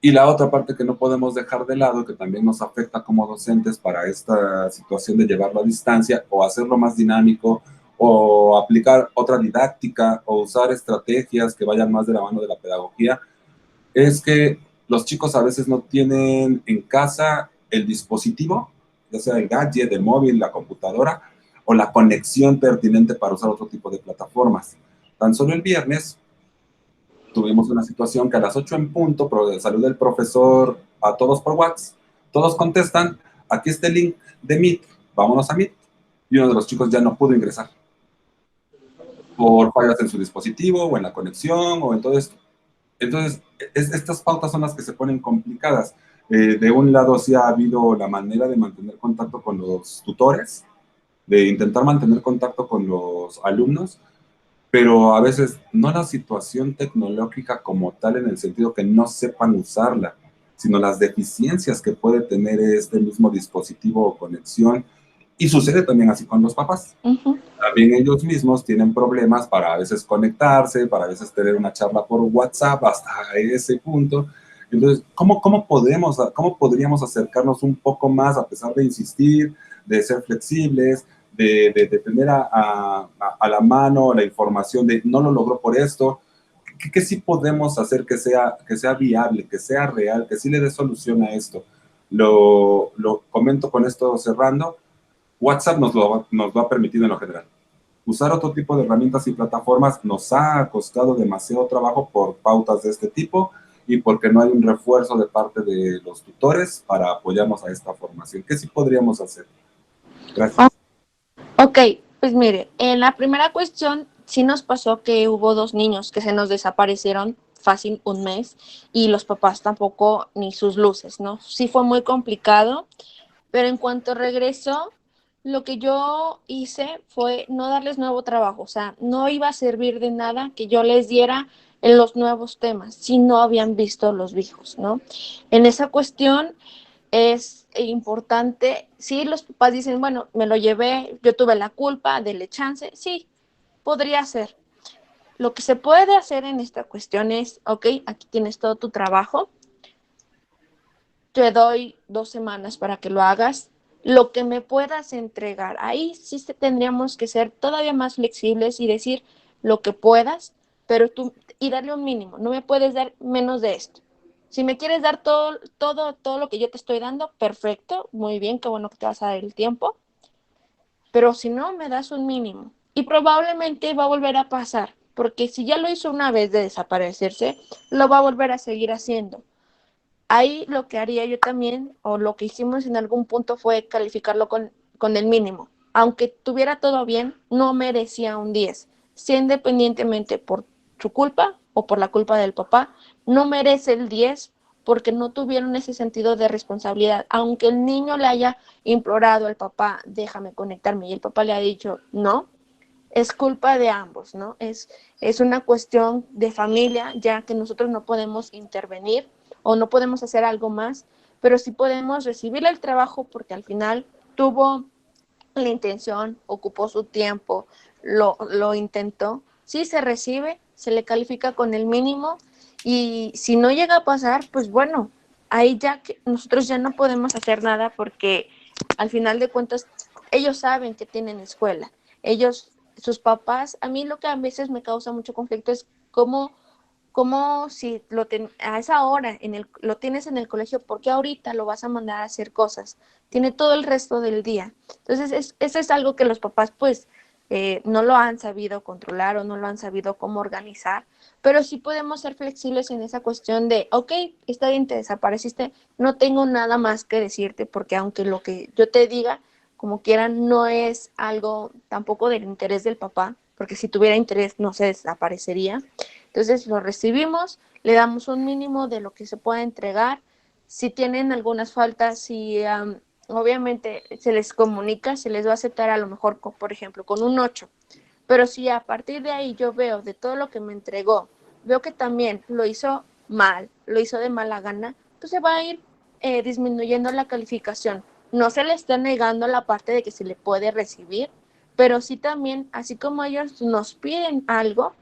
Y la otra parte que no podemos dejar de lado, que también nos afecta como docentes para esta situación de llevarlo a distancia o hacerlo más dinámico o aplicar otra didáctica o usar estrategias que vayan más de la mano de la pedagogía, es que los chicos a veces no tienen en casa el dispositivo, ya sea el gadget, el móvil, la computadora, o la conexión pertinente para usar otro tipo de plataformas. Tan solo el viernes tuvimos una situación que a las 8 en punto saluda el profesor a todos por WhatsApp, todos contestan, aquí está el link de Meet, vámonos a Meet, y uno de los chicos ya no pudo ingresar por fallas en su dispositivo o en la conexión o en todo esto. Entonces, estas pautas son las que se ponen complicadas. De un lado sí ha habido la manera de mantener contacto con los tutores, de intentar mantener contacto con los alumnos, pero a veces no la situación tecnológica como tal en el sentido que no sepan usarla, sino las deficiencias que puede tener este mismo dispositivo o conexión. Y sucede también así con los papás. También ellos mismos tienen problemas para a veces conectarse, para a veces tener una charla por WhatsApp hasta ese punto. Entonces, ¿cómo podríamos acercarnos un poco más a pesar de insistir, de ser flexibles, de tener a la mano la información de no lo logró por esto? ¿Qué sí podemos hacer que sea viable, que sea real, que sí le dé solución a esto? Lo comento con esto cerrando. WhatsApp nos lo ha permitido en lo general. Usar otro tipo de herramientas y plataformas nos ha costado demasiado trabajo por pautas de este tipo y porque no hay un refuerzo de parte de los tutores para apoyarnos a esta formación. ¿Qué sí podríamos hacer? Gracias. Ok, pues mire, en la primera cuestión sí nos pasó que hubo 2 niños que se nos desaparecieron fácil un mes y los papás tampoco ni sus luces, ¿no? Sí fue muy complicado, pero en cuanto regresó, lo que yo hice fue no darles nuevo trabajo, o sea, no iba a servir de nada que yo les diera en los nuevos temas si no habían visto los viejos, ¿no? En esa cuestión es importante, sí, los papás dicen, bueno, me lo llevé, yo tuve la culpa, dele chance, sí, podría ser. Lo que se puede hacer en esta cuestión es, ok, aquí tienes todo tu trabajo, te doy 2 semanas para que lo hagas, lo que me puedas entregar. Ahí sí tendríamos que ser todavía más flexibles y decir lo que puedas, pero tú, y darle un mínimo, no me puedes dar menos de esto. Si me quieres dar todo lo que yo te estoy dando, perfecto, muy bien, qué bueno que te vas a dar el tiempo, pero si no, me das un mínimo. Y probablemente va a volver a pasar, porque si ya lo hizo una vez de desaparecerse, lo va a volver a seguir haciendo. Ahí lo que haría yo también, o lo que hicimos en algún punto fue calificarlo con el mínimo. Aunque tuviera todo bien, no merecía un 10. Si independientemente por su culpa o por la culpa del papá, no merece el 10 porque no tuvieron ese sentido de responsabilidad. Aunque el niño le haya implorado al papá, déjame conectarme, y el papá le ha dicho, no, es culpa de ambos, ¿no? Es una cuestión de familia, ya que nosotros no podemos intervenir o no podemos hacer algo más, pero sí podemos recibir el trabajo porque al final tuvo la intención, ocupó su tiempo, lo intentó. Si se recibe, se le califica con el mínimo y si no llega a pasar, pues bueno, ahí ya que nosotros ya no podemos hacer nada porque al final de cuentas ellos saben que tienen escuela. Ellos, sus papás, a mí lo que a veces me causa mucho conflicto es cómo si a esa hora lo tienes en el colegio, ¿por qué ahorita lo vas a mandar a hacer cosas? Tiene todo el resto del día. Entonces, eso es algo que los papás pues no lo han sabido controlar o no lo han sabido cómo organizar, pero sí podemos ser flexibles en esa cuestión de, ok, está bien, te desapareciste, no tengo nada más que decirte, porque aunque lo que yo te diga, como quieran, no es algo tampoco del interés del papá, porque si tuviera interés no se desaparecería. Entonces lo recibimos, le damos un mínimo de lo que se pueda entregar. Si tienen algunas faltas, si obviamente se les comunica, se les va a aceptar a lo mejor, por ejemplo, con un 8. Pero si a partir de ahí yo veo de todo lo que me entregó, veo que también lo hizo mal, lo hizo de mala gana, pues se va a ir disminuyendo la calificación. No se le está negando la parte de que se le puede recibir, pero sí también, así como ellos nos piden algo,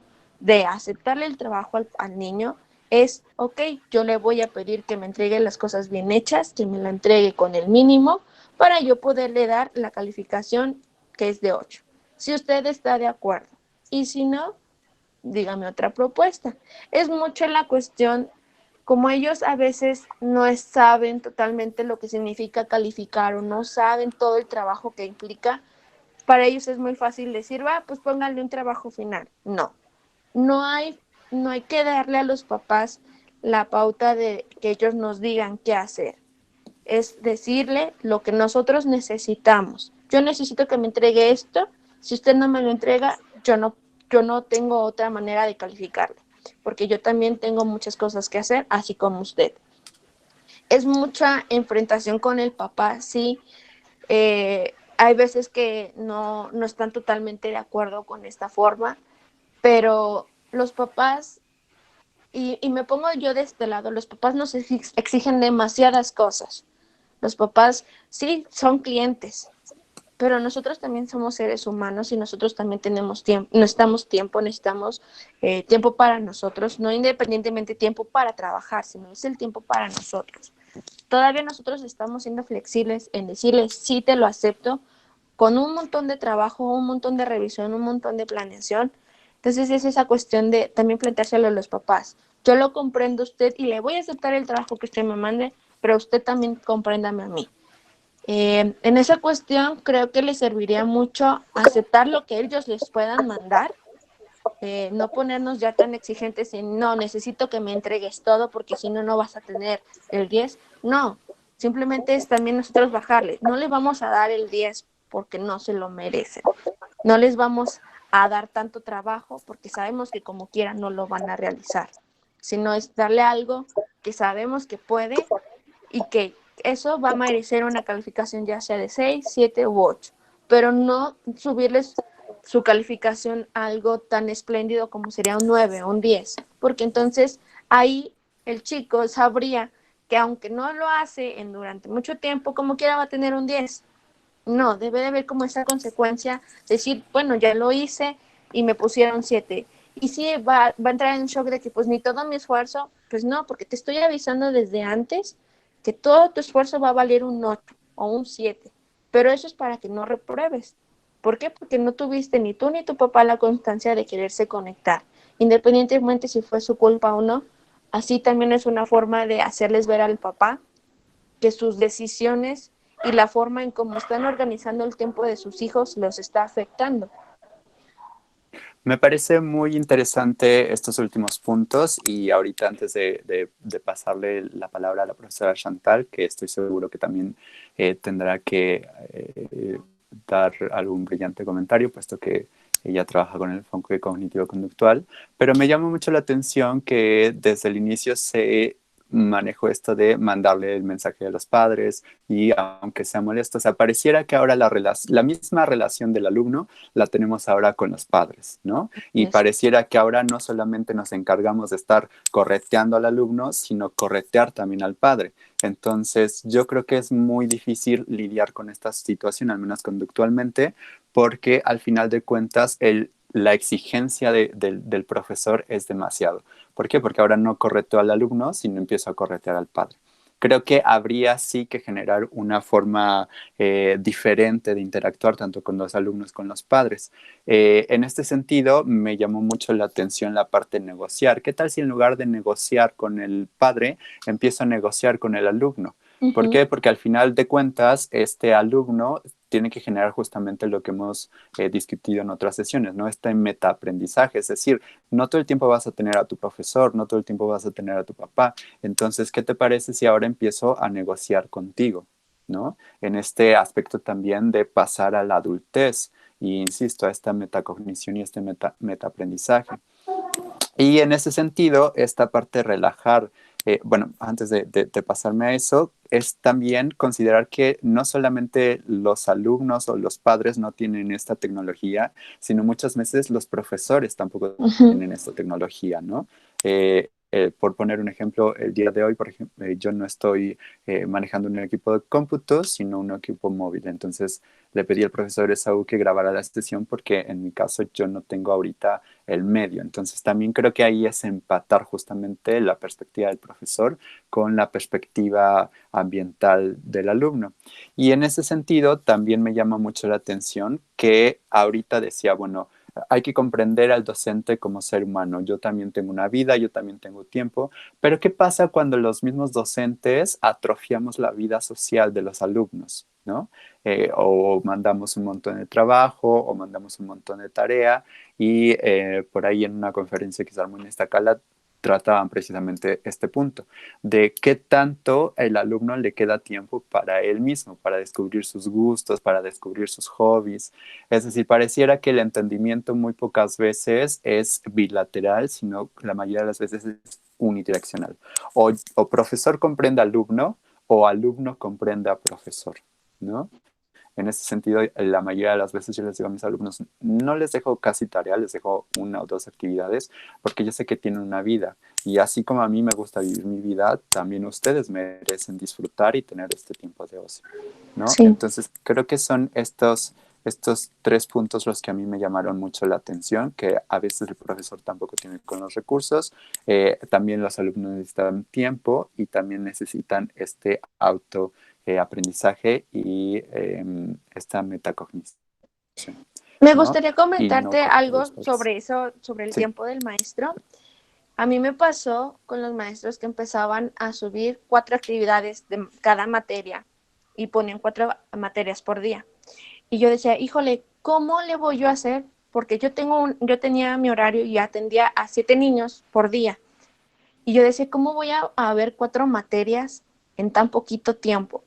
de aceptarle el trabajo al niño, es, ok, yo le voy a pedir que me entregue las cosas bien hechas, que me la entregue con el mínimo, para yo poderle dar la calificación que es de 8. Si usted está de acuerdo. Y si no, dígame otra propuesta. Es mucho la cuestión, como ellos a veces no saben totalmente lo que significa calificar o no saben todo el trabajo que implica, para ellos es muy fácil decir, va, pues pónganle un trabajo final. No, no hay no hay que darle a los papás la pauta de que ellos nos digan qué hacer. Es decirle lo que nosotros necesitamos. Yo necesito que me entregue esto. Si usted no me lo entrega, yo no tengo otra manera de calificarlo, porque yo también tengo muchas cosas que hacer, así como usted. Es mucha enfrentación con el papá, sí. Hay veces que no están totalmente de acuerdo con esta forma, pero los papás, y me pongo yo de este lado, los papás nos exigen demasiadas cosas. Los papás sí son clientes, pero nosotros también somos seres humanos y nosotros también tenemos tiempo, necesitamos tiempo para nosotros, no independientemente tiempo para trabajar, sino es el tiempo para nosotros. Todavía nosotros estamos siendo flexibles en decirles sí te lo acepto, con un montón de trabajo, un montón de revisión, un montón de planeación. Entonces es esa cuestión de también planteárselo a los papás. Yo lo comprendo a usted y le voy a aceptar el trabajo que usted me mande, pero usted también compréndame a mí. En esa cuestión creo que les serviría mucho aceptar lo que ellos les puedan mandar, no ponernos ya tan exigentes en no, necesito que me entregues todo porque si no, no vas a tener el 10. No, simplemente es también nosotros bajarle. No les vamos a dar el 10 porque no se lo merecen. No les vamos a dar tanto trabajo porque sabemos que como quieran no lo van a realizar. Sino es darle algo que sabemos que puede y que eso va a merecer una calificación ya sea de 6, 7 u 8, pero no subirles su calificación a algo tan espléndido como sería un 9 o un 10, porque entonces ahí el chico sabría que aunque no lo hace durante mucho tiempo, como quiera va a tener un 10. No, debe de haber como esa consecuencia, decir, bueno, ya lo hice y me pusieron 7. Y sí, va a entrar en shock de que pues ni todo mi esfuerzo, pues no, porque te estoy avisando desde antes que todo tu esfuerzo va a valer un 8 o un 7, pero eso es para que no repruebes. ¿Por qué? Porque no tuviste ni tú ni tu papá la constancia de quererse conectar, independientemente si fue su culpa o no. Así también es una forma de hacerles ver al papá que sus decisiones y la forma en cómo están organizando el tiempo de sus hijos los está afectando. Me parece muy interesante estos últimos puntos y ahorita antes de pasarle la palabra a la profesora Chantal, que estoy seguro que también tendrá que dar algún brillante comentario, puesto que ella trabaja con el enfoque cognitivo-conductual, pero me llama mucho la atención que desde el inicio se manejó esto de mandarle el mensaje a los padres y aunque sea molesto, o sea, pareciera que ahora la misma relación del alumno la tenemos ahora con los padres, ¿no? Y pareciera que ahora no solamente nos encargamos de estar correteando al alumno, sino corretear también al padre. Entonces, yo creo que es muy difícil lidiar con esta situación, al menos conductualmente, porque al final de cuentas la exigencia del profesor es demasiado. ¿Por qué? Porque ahora no correteo al alumno, sino empiezo a corretear al padre. Creo que habría sí que generar una forma diferente de interactuar tanto con los alumnos como con los padres. En este sentido, me llamó mucho la atención la parte de negociar. ¿Qué tal si en lugar de negociar con el padre, empiezo a negociar con el alumno? ¿Por qué? Porque al final de cuentas, este alumno tiene que generar justamente lo que hemos discutido en otras sesiones, ¿no? Este metaaprendizaje, es decir, no todo el tiempo vas a tener a tu profesor, no todo el tiempo vas a tener a tu papá. Entonces, ¿qué te parece si ahora empiezo a negociar contigo, ¿no? En este aspecto también de pasar a la adultez y, insisto, a esta metacognición y este metaaprendizaje. Y en ese sentido, esta parte de relajar, bueno, antes de pasarme a eso, es también considerar que no solamente los alumnos o los padres no tienen esta tecnología, sino muchas veces los profesores tampoco tienen esta tecnología, ¿no? Por poner un ejemplo, el día de hoy, por ejemplo, yo no estoy manejando un equipo de cómputo, sino un equipo móvil. Entonces, le pedí al profesor Esaú que grabara la sesión porque en mi caso yo no tengo ahorita el medio. Entonces, también creo que ahí es empatar justamente la perspectiva del profesor con la perspectiva ambiental del alumno. Y en ese sentido, también me llama mucho la atención que ahorita decía, bueno, hay que comprender al docente como ser humano. Yo también tengo una vida, yo también tengo tiempo, pero ¿qué pasa cuando los mismos docentes atrofiamos la vida social de los alumnos? ¿No? O mandamos un montón de trabajo o mandamos un montón de tarea y por ahí en una conferencia que se armó en Iztacala trataban precisamente este punto, de qué tanto el alumno le queda tiempo para él mismo, para descubrir sus gustos, para descubrir sus hobbies. Es decir, pareciera que el entendimiento muy pocas veces es bilateral, sino la mayoría de las veces es unidireccional. O profesor comprende alumno o alumno comprende a profesor, ¿no? En ese sentido, la mayoría de las veces yo les digo a mis alumnos, no les dejo casi tarea, les dejo una o dos actividades, porque yo sé que tienen una vida. Y así como a mí me gusta vivir mi vida, también ustedes merecen disfrutar y tener este tiempo de ocio, ¿no? Sí. Entonces, creo que son estos 3 puntos los que a mí me llamaron mucho la atención, que a veces el profesor tampoco tiene con los recursos, también los alumnos necesitan tiempo y también necesitan este aprendizaje y esta metacognición, Me ¿no? gustaría Y no comentarte como algo profesores. sobre eso, sobre el Sí, tiempo del maestro. A mí me pasó con los maestros que empezaban a subir 4 actividades de cada materia y ponían 4 materias por día. Y yo decía, híjole, ¿cómo le voy yo a hacer? Porque yo tenía mi horario y atendía a 7 niños por día. Y yo decía, ¿cómo voy a ver 4 materias en tan poquito tiempo?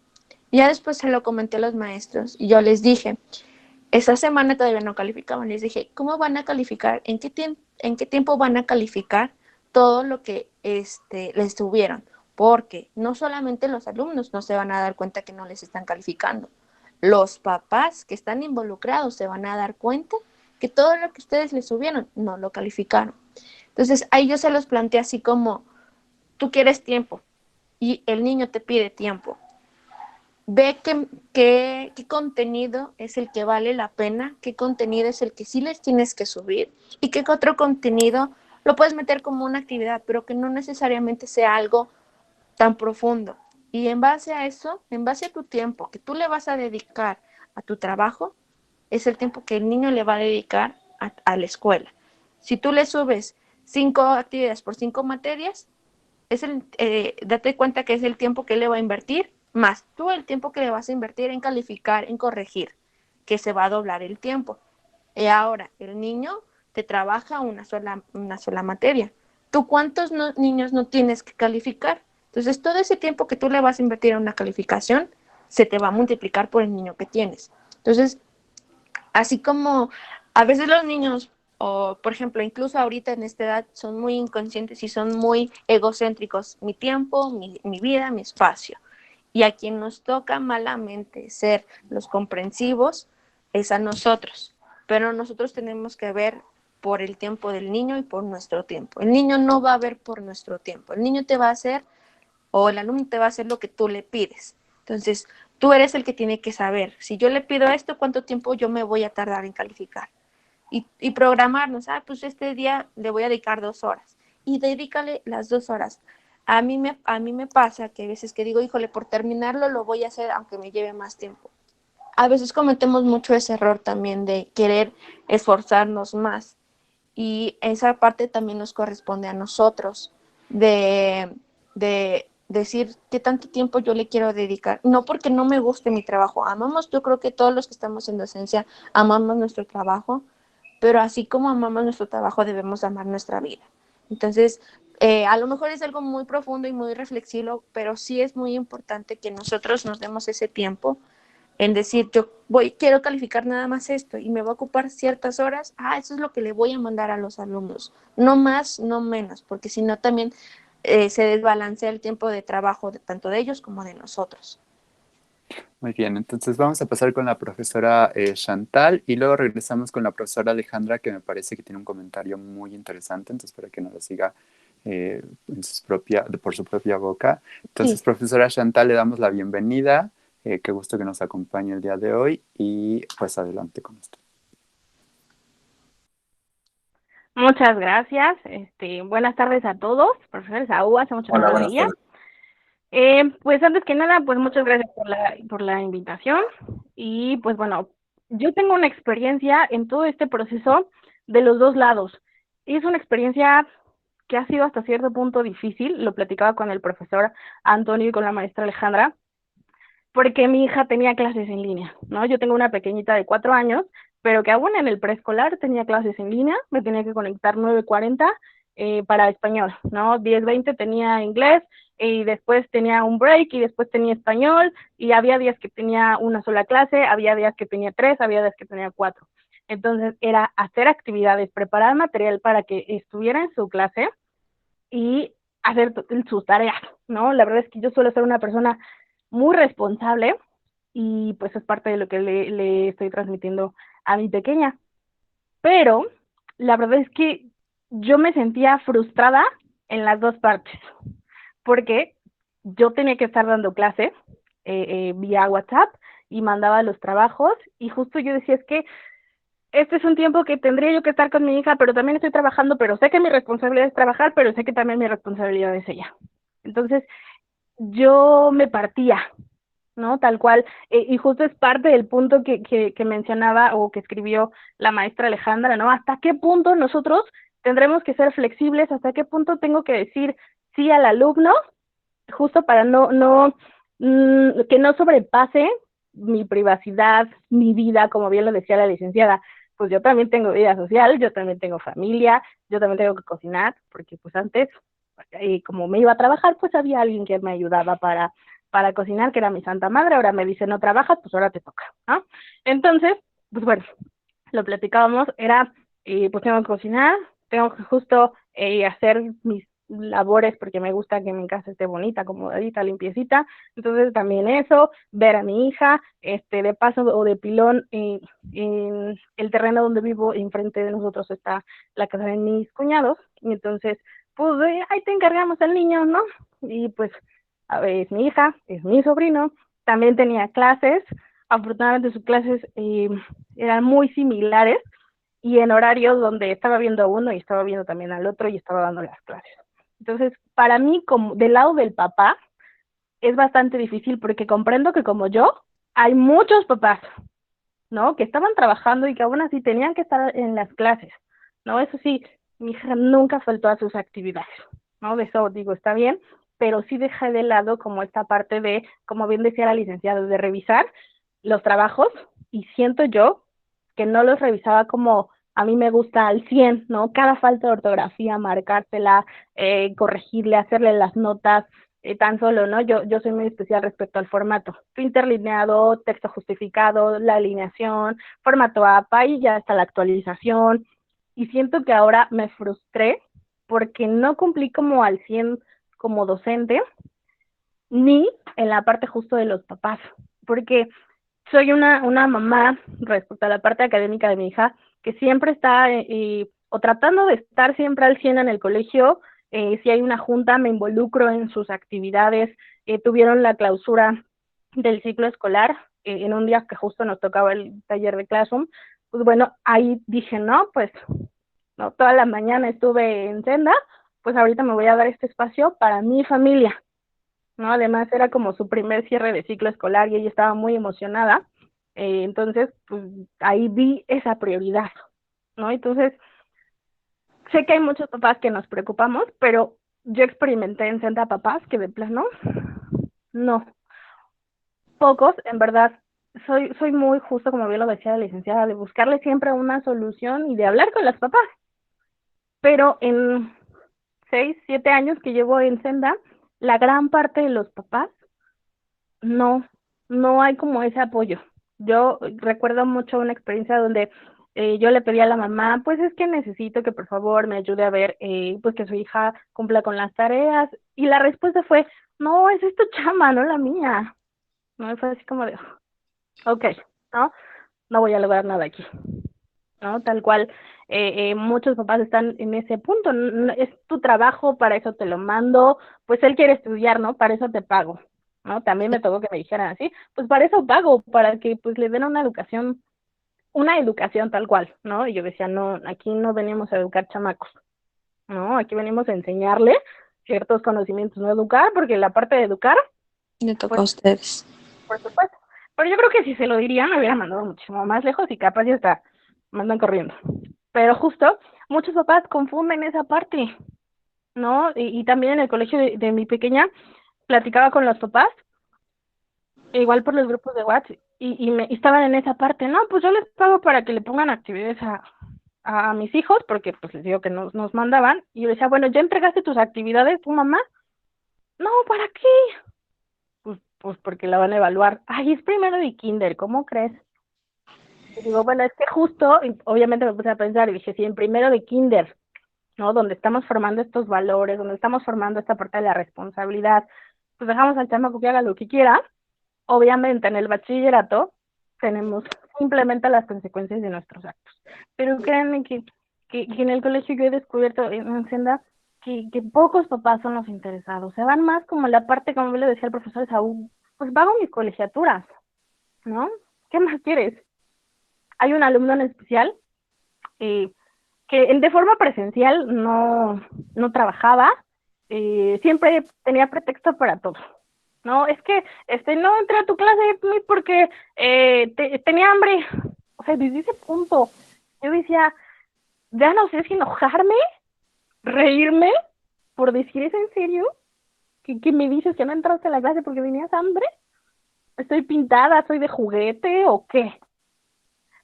Y ya después se lo comenté a los maestros y yo les dije, esa semana todavía no calificaban, les dije, ¿cómo van a calificar? En qué tiempo van a calificar todo lo que les tuvieron? Porque no solamente los alumnos no se van a dar cuenta que no les están calificando, los papás que están involucrados se van a dar cuenta que todo lo que ustedes les subieron no lo calificaron. Entonces ahí yo se los planteé así como, tú quieres tiempo y el niño te pide tiempo. Ve qué contenido es el que vale la pena, qué contenido es el que sí les tienes que subir y qué otro contenido lo puedes meter como una actividad, pero que no necesariamente sea algo tan profundo. Y en base a eso, en base a tu tiempo que tú le vas a dedicar a tu trabajo, es el tiempo que el niño le va a dedicar a la escuela. Si tú le subes 5 actividades por 5 materias, date cuenta que es el tiempo que le va a invertir, más tú el tiempo que le vas a invertir en calificar, en corregir, que se va a doblar el tiempo. Y ahora, el niño te trabaja una sola materia. ¿Tú cuántos niños no tienes que calificar? Entonces, todo ese tiempo que tú le vas a invertir en una calificación, se te va a multiplicar por el niño que tienes. Entonces, así como a veces los niños, o por ejemplo, incluso ahorita en esta edad, son muy inconscientes y son muy egocéntricos. Mi tiempo, mi vida, mi espacio. Y a quien nos toca malamente ser los comprensivos es a nosotros. Pero nosotros tenemos que ver por el tiempo del niño y por nuestro tiempo. El niño no va a ver por nuestro tiempo. El niño te va a hacer o el alumno te va a hacer lo que tú le pides. Entonces, tú eres el que tiene que saber, si yo le pido esto, cuánto tiempo yo me voy a tardar en calificar. Y programarnos, pues este día le voy a dedicar 2 horas. Y dedícale las 2 horas. A mí me pasa que a veces que digo, híjole, por terminarlo lo voy a hacer aunque me lleve más tiempo. A veces cometemos mucho ese error también de querer esforzarnos más. Y esa parte también nos corresponde a nosotros, de decir qué tanto tiempo yo le quiero dedicar. No porque no me guste mi trabajo, amamos, yo creo que todos los que estamos en docencia amamos nuestro trabajo, pero así como amamos nuestro trabajo debemos amar nuestra vida. Entonces, a lo mejor es algo muy profundo y muy reflexivo, pero sí es muy importante que nosotros nos demos ese tiempo en decir, quiero calificar nada más esto y me va a ocupar ciertas horas, eso es lo que le voy a mandar a los alumnos, no más, no menos, porque si no también se desbalancea el tiempo de trabajo tanto de ellos como de nosotros. muy bien. Entonces vamos a pasar con la profesora Chantal y luego regresamos con la profesora Alejandra, que me parece que tiene un comentario muy interesante, entonces para que nos lo siga por su propia boca. Entonces, Sí. profesora Chantal, le damos la bienvenida. Qué gusto que nos acompañe el día de hoy y pues adelante con esto. Muchas gracias. Buenas tardes a todos, profesores AU, hace mucho que no Hola, los buenas veía. tardes. Pues antes que nada, pues muchas gracias por la invitación. Y pues bueno, yo tengo una experiencia en todo este proceso de los dos lados. Y es una experiencia que ha sido hasta cierto punto difícil, lo platicaba con el profesor Antonio y con la maestra Alejandra, porque mi hija tenía clases en línea, ¿no? Yo tengo una pequeñita de 4 años, pero que aún en el preescolar tenía clases en línea, me tenía que conectar 9:40 para español, ¿no? 10:20 tenía inglés, y después tenía un break, y después tenía español, y había días que tenía una sola clase, había días que tenía 3, había días que tenía 4. Entonces era hacer actividades, preparar material para que estuviera en su clase y hacer sus tareas, ¿no? La verdad es que yo suelo ser una persona muy responsable y pues es parte de lo que le estoy transmitiendo a mi pequeña. Pero la verdad es que yo me sentía frustrada en las dos partes, porque yo tenía que estar dando clase vía WhatsApp y mandaba los trabajos y justo yo decía, es que este es un tiempo que tendría yo que estar con mi hija, pero también estoy trabajando, pero sé que mi responsabilidad es trabajar, pero sé que también mi responsabilidad es ella. Entonces, yo me partía, ¿no? Tal cual. Y justo es parte del punto que mencionaba o que escribió la maestra Alejandra, ¿no? ¿Hasta qué punto nosotros tendremos que ser flexibles? ¿Hasta qué punto tengo que decir sí al alumno? Justo para que no sobrepase mi privacidad, mi vida, como bien lo decía la licenciada. Pues yo también tengo vida social, yo también tengo familia, yo también tengo que cocinar, porque pues antes, como me iba a trabajar, pues había alguien que me ayudaba para cocinar, que era mi santa madre. Ahora me dice, no trabajas, pues ahora te toca, ¿no? Entonces, pues bueno, lo platicábamos, era, pues tengo que cocinar, tengo que justo hacer mis labores porque me gusta que mi casa esté bonita, acomodadita, limpiecita. Entonces también eso, ver a mi hija, de paso o de pilón, en el terreno donde vivo, enfrente de nosotros está la casa de mis cuñados, y entonces, pues ahí te encargamos al niño, ¿no? Y pues, a ver, es mi hija, es mi sobrino, también tenía clases, afortunadamente sus clases eran muy similares y en horarios donde estaba viendo a uno y estaba viendo también al otro y estaba dando las clases. Entonces, para mí, como del lado del papá, es bastante difícil porque comprendo que como yo, hay muchos papás, ¿no? Que estaban trabajando y que aún así tenían que estar en las clases, ¿no? Eso sí, mi hija nunca faltó a sus actividades, ¿no? De eso digo, está bien, pero sí dejé de lado como esta parte de, como bien decía la licenciada, de revisar los trabajos, y siento yo que no los revisaba como a mí me gusta al 100, ¿no? Cada falta de ortografía, marcársela, corregirle, hacerle las notas, tan solo, ¿no? Yo soy muy especial respecto al formato. Interlineado, texto justificado, la alineación, formato APA y ya hasta la actualización. Y siento que ahora me frustré porque no cumplí como al 100 como docente, ni en la parte justo de los papás. Porque soy una mamá respecto a la parte académica de mi hija que siempre está o tratando de estar siempre al 100 en el colegio. Si hay una junta me involucro en sus actividades. Tuvieron la clausura del ciclo escolar en un día que justo nos tocaba el taller de Classroom. Pues bueno, ahí dije, no, pues no, toda la mañana estuve en senda, pues ahorita me voy a dar este espacio para mi familia, ¿no? Además era como su primer cierre de ciclo escolar y ella estaba muy emocionada, entonces pues ahí vi esa prioridad, ¿no? Entonces sé que hay muchos papás que nos preocupamos, pero yo experimenté en Senda papás que de plano, no, pocos, en verdad, soy muy justo, como bien lo decía la licenciada, de buscarle siempre una solución y de hablar con los papás, pero en 6, 7 años que llevo en Senda, la gran parte de los papás no, no hay como ese apoyo. Yo recuerdo mucho una experiencia donde yo le pedí a la mamá, pues es que necesito que por favor me ayude a ver, pues que su hija cumpla con las tareas. Y la respuesta fue, no, esa es tu chamba, no la mía. No, fue así como de, ok, ¿no? No voy a lograr nada aquí, ¿no? Tal cual, muchos papás están en ese punto, es tu trabajo, para eso te lo mando, pues él quiere estudiar, ¿no? Para eso te pago, ¿no? También me tocó que me dijeran así, pues para eso pago, para que pues le den una educación tal cual, ¿no? Y yo decía, no, aquí no venimos a educar chamacos, ¿no? Aquí venimos a enseñarle ciertos conocimientos, no educar, porque la parte de educar, Le toca a pues, ustedes. por supuesto. Pero yo creo que si se lo diría me hubiera mandado muchísimo más lejos y capaz ya está, mandan corriendo. pero justo muchos papás confunden esa parte, ¿no? Y también en el colegio de mi pequeña platicaba con los papás, igual por los grupos de WhatsApp, y estaban en esa parte, no, pues yo les pago para que le pongan actividades a mis hijos, porque pues les digo que nos mandaban, y yo decía, bueno, ¿ya entregaste tus actividades tu mamá? No, ¿para qué? Pues porque la van a evaluar. Ay, es primero de kinder, ¿cómo crees? Y digo, bueno, es que justo, obviamente me puse a pensar y dije, sí, en primero de kinder, ¿no? Donde estamos formando estos valores, donde estamos formando esta parte de la responsabilidad, pues dejamos al chamaco que haga lo que quiera. Obviamente en el bachillerato tenemos simplemente las consecuencias de nuestros actos. Pero créanme que en el colegio yo he descubierto en Senda que pocos papás son los interesados. Se van más como la parte, como le decía el profesor Saúl, pues pago mis colegiaturas, ¿no? ¿Qué más quieres? Hay un alumno en especial eh, que de forma presencial no trabajaba, siempre tenía pretexto para todo. No, es que no entré a tu clase porque tenía hambre. O sea, desde ese punto yo decía, ya no sé si enojarme, reírme, por decir eso en serio, que me dices que no entraste a la clase porque tenías hambre, estoy pintada, soy de juguete o qué.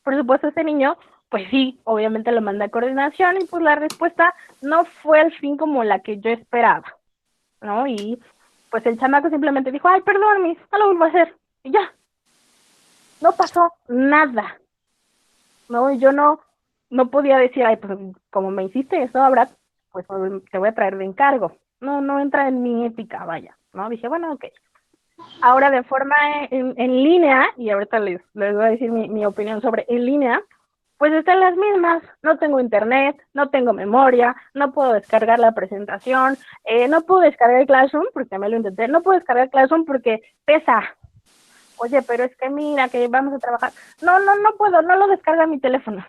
Por supuesto, ese niño, pues sí, obviamente lo mandé a coordinación y pues la respuesta no fue al fin como la que yo esperaba, ¿no? Y pues el chamaco simplemente dijo, ay, perdón, Miss, no lo vuelvo a hacer. Y ya, no pasó nada, ¿no? Y yo no podía decir, ay, pues como me hiciste eso, ahora pues te voy a traer de encargo. No entra en mi ética, vaya, ¿no? Dije, bueno, ok. Ahora de forma en línea, y ahorita les voy a decir mi opinión sobre en línea, pues están las mismas. No tengo internet, no tengo memoria, no puedo descargar la presentación, no puedo descargar Classroom porque me lo intenté, no puedo descargar Classroom porque pesa. Oye, pero es que mira, que vamos a trabajar. No puedo, no lo descarga mi teléfono.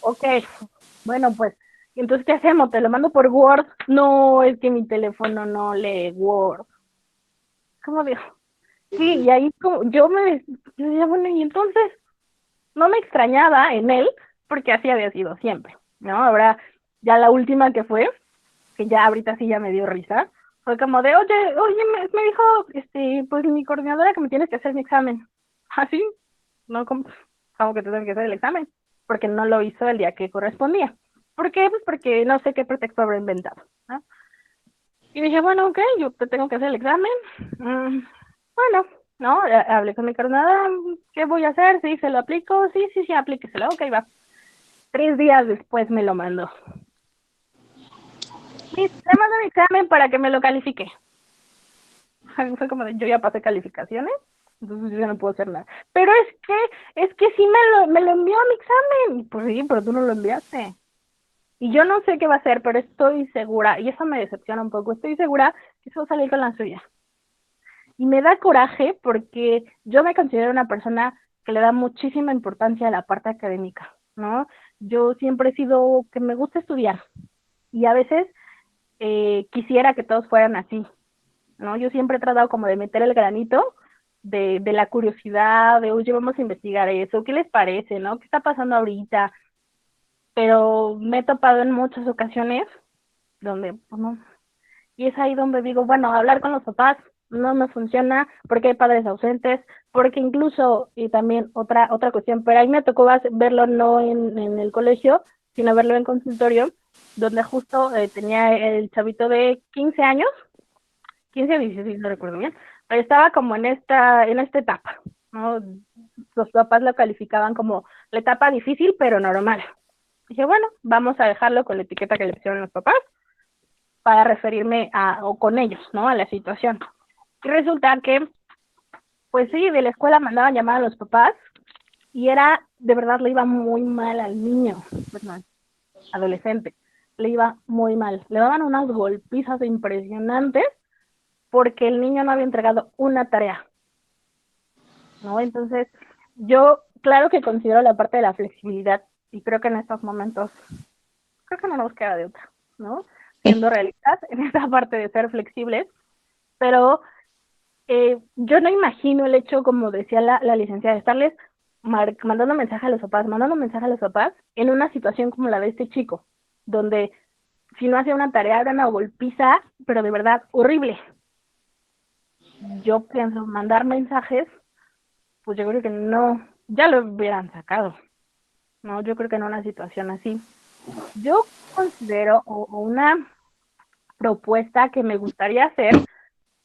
Ok, bueno, pues, entonces, ¿qué hacemos? ¿Te lo mando por Word? No, es que mi teléfono no lee Word. ¿Cómo digo? Sí, y ahí como yo decía, bueno, y entonces no me extrañaba en él, porque así había sido siempre, ¿no? Ahora, ya la última que fue, que ya ahorita sí ya me dio risa, fue como de, oye, me dijo, pues mi coordinadora que me tienes que hacer mi examen. ¿Así? No, como que te tengo que hacer el examen, porque no lo hizo el día que correspondía. ¿Por qué? Pues porque no sé qué pretexto habrá inventado, ¿no? Y dije, bueno, ok, yo te tengo que hacer el examen. Bueno, ¿no? Hablé con mi coordinadora, ¿qué voy a hacer? Sí, se lo aplico, sí, aplíqueselo, ok, va. 3 días después me lo mandó. Sí, te mando mi examen para que me lo califique. Fue como de, yo ya pasé calificaciones, entonces yo ya no puedo hacer nada. Pero es que sí me lo envió a mi examen. Pues sí, pero tú no lo enviaste. Y yo no sé qué va a hacer, pero estoy segura, y eso me decepciona un poco, estoy segura que eso va a salir con la suya. Y me da coraje porque yo me considero una persona que le da muchísima importancia a la parte académica, ¿no? Yo siempre he sido que me gusta estudiar y a veces quisiera que todos fueran así, ¿no? Yo siempre he tratado como de meter el granito de la curiosidad, de, oye, vamos a investigar eso, ¿qué les parece, no? ¿Qué está pasando ahorita? Pero me he topado en muchas ocasiones donde, pues no, y es ahí donde digo, bueno, hablar con los papás no me funciona porque hay padres ausentes, porque incluso, y también otra cuestión, pero ahí me tocó verlo no en el colegio, sino verlo en consultorio, donde justo tenía el chavito de 15 años, 15 o 16, no recuerdo bien, pero estaba como en esta etapa, ¿no? Los papás lo calificaban como la etapa difícil, pero normal. Dije, bueno, vamos a dejarlo con la etiqueta que le pusieron los papás, para referirme o con ellos, ¿no? A la situación. Y resulta que, pues sí, de la escuela mandaban llamar a los papás y de verdad, le iba muy mal al niño, pues no, adolescente, le iba muy mal. Le daban unas golpizas impresionantes porque el niño no había entregado una tarea, ¿no? Entonces, yo, claro que considero la parte de la flexibilidad y creo que en estos momentos, creo que no nos queda de otra, ¿no? Siendo realistas en esta parte de ser flexibles, pero yo no imagino el hecho, como decía la licenciada, de estarles mandando mensaje a los papás, en una situación como la de este chico, donde si no hacía una tarea era una golpiza, pero de verdad horrible. Yo pienso mandar mensajes, pues yo creo que no, ya lo hubieran sacado, ¿no? Yo creo que en una situación así. Yo considero una propuesta que me gustaría hacer,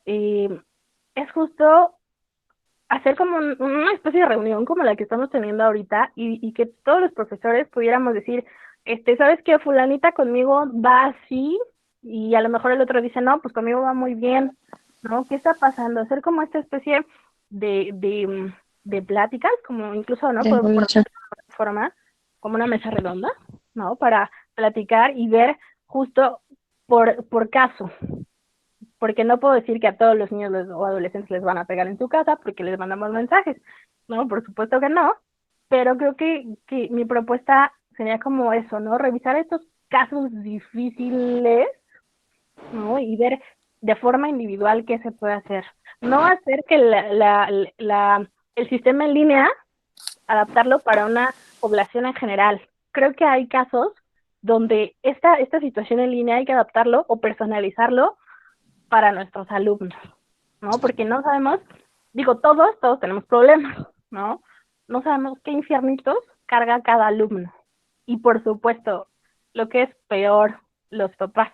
es justo hacer como una especie de reunión como la que estamos teniendo ahorita y que todos los profesores pudiéramos decir, ¿sabes qué? Fulanita conmigo va así y a lo mejor el otro dice, no, pues conmigo va muy bien, ¿no? ¿Qué está pasando? Hacer como esta especie de pláticas, como incluso, ¿no? Por forma, como una mesa redonda, ¿no? Para platicar y ver justo por caso, porque no puedo decir que a todos los niños o adolescentes les van a pegar en su casa porque les mandamos mensajes, ¿no? Por supuesto que no, pero creo que mi propuesta sería como eso, ¿no? Revisar estos casos difíciles, ¿no? Y ver de forma individual qué se puede hacer. No hacer que el sistema en línea, adaptarlo para una población en general. Creo que hay casos donde esta situación en línea hay que adaptarlo o personalizarlo para nuestros alumnos, ¿no? Porque no sabemos, digo, todos tenemos problemas, ¿no? No sabemos qué infiernitos carga cada alumno. Y por supuesto, lo que es peor, los papás,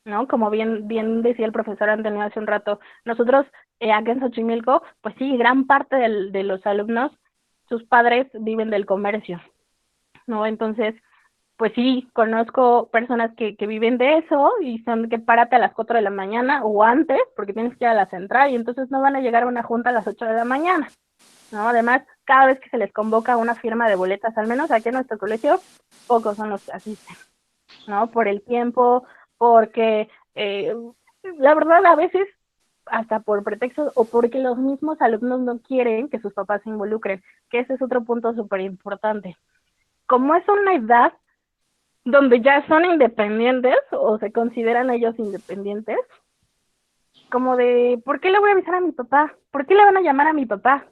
¿no? Como bien decía el profesor Antonio hace un rato, nosotros acá en Xochimilco, pues sí, gran parte de los alumnos, sus padres viven del comercio, ¿no? Entonces, pues sí, conozco personas que viven de eso y son que párate a las 4 de la mañana o antes, porque tienes que ir a la central y entonces no van a llegar a una junta a las 8 de la mañana, ¿no? Además, cada vez que se les convoca una firma de boletas, al menos aquí en nuestro colegio, pocos son los que asisten, ¿no? Por el tiempo, porque la verdad a veces hasta por pretextos o porque los mismos alumnos no quieren que sus papás se involucren, que ese es otro punto súper importante. Como es una edad donde ya son independientes o se consideran ellos independientes, como de, ¿por qué le voy a avisar a mi papá? ¿Por qué le van a llamar a mi papá?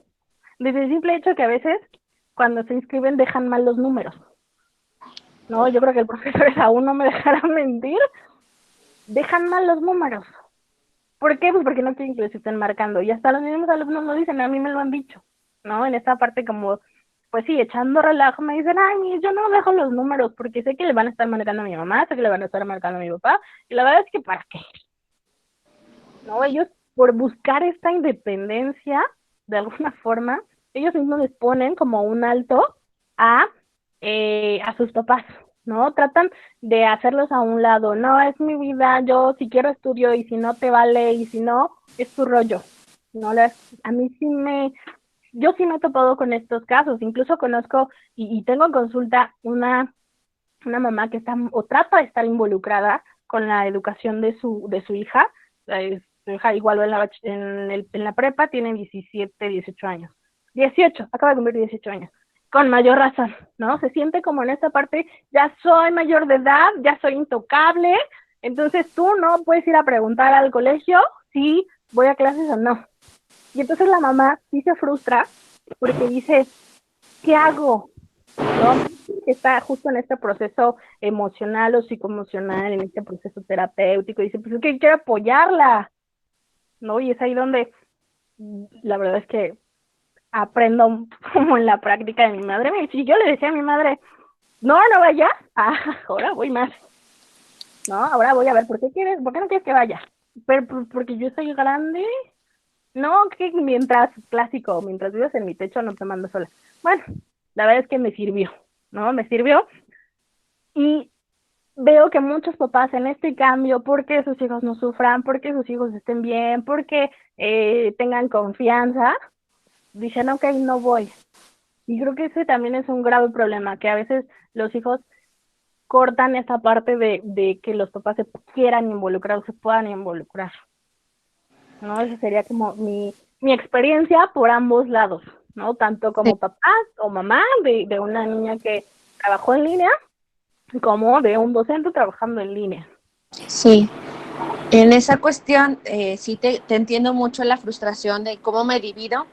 Desde el simple hecho que a veces cuando se inscriben dejan mal los números. No, yo creo que el profesor aún no me dejará mentir. Dejan mal los números. ¿Por qué? Pues porque no quieren que les estén marcando. Y hasta los mismos alumnos lo dicen, a mí me lo han dicho, ¿no? En esta parte como, pues sí, echando relajo, me dicen, ay, yo no dejo los números porque sé que le van a estar marcando a mi mamá, sé que le van a estar marcando a mi papá, y la verdad es que ¿para qué? ¿No? Ellos, por buscar esta independencia, de alguna forma, ellos mismos les ponen como un alto a sus papás, ¿no? Tratan de hacerlos a un lado, no, es mi vida, yo si quiero estudio y si no te vale y si no, es tu rollo, ¿no? A mí yo sí me he topado con estos casos, incluso conozco y tengo en consulta una mamá que está o trata de estar involucrada con la educación de su hija, su hija igual en la prepa tiene 17, 18 años, 18, acaba de cumplir 18 años, con mayor razón, ¿no? Se siente como en esta parte, ya soy mayor de edad, ya soy intocable, entonces tú no puedes ir a preguntar al colegio si voy a clases o no. Y entonces la mamá sí se frustra porque dice, ¿qué hago? ¿No? Está justo en este proceso emocional o psicoemocional, en este proceso terapéutico, y dice, pues es que quiero apoyarla, ¿no? Y es ahí donde la verdad es que aprendo como en la práctica de mi madre. Si yo le decía a mi madre, no vaya, ahora voy más, ¿no? Ahora voy a ver, ¿por qué no quieres que vaya? Pero porque yo soy grande, no, que mientras vivas en mi techo no te mando sola. Bueno, la verdad es que me sirvió, ¿no? Me sirvió y veo que muchos papás en este cambio, porque sus hijos no sufran, porque sus hijos estén bien, porque tengan confianza, dicen, ok, no voy. Y creo que ese también es un grave problema, que a veces los hijos cortan esa parte de que los papás se quieran involucrar o se puedan involucrar, ¿no? Esa sería como mi experiencia por ambos lados, ¿no? Tanto como papás o mamá de una niña que trabajó en línea, como de un docente trabajando en línea. Sí, en esa cuestión sí te entiendo mucho la frustración de cómo me divido.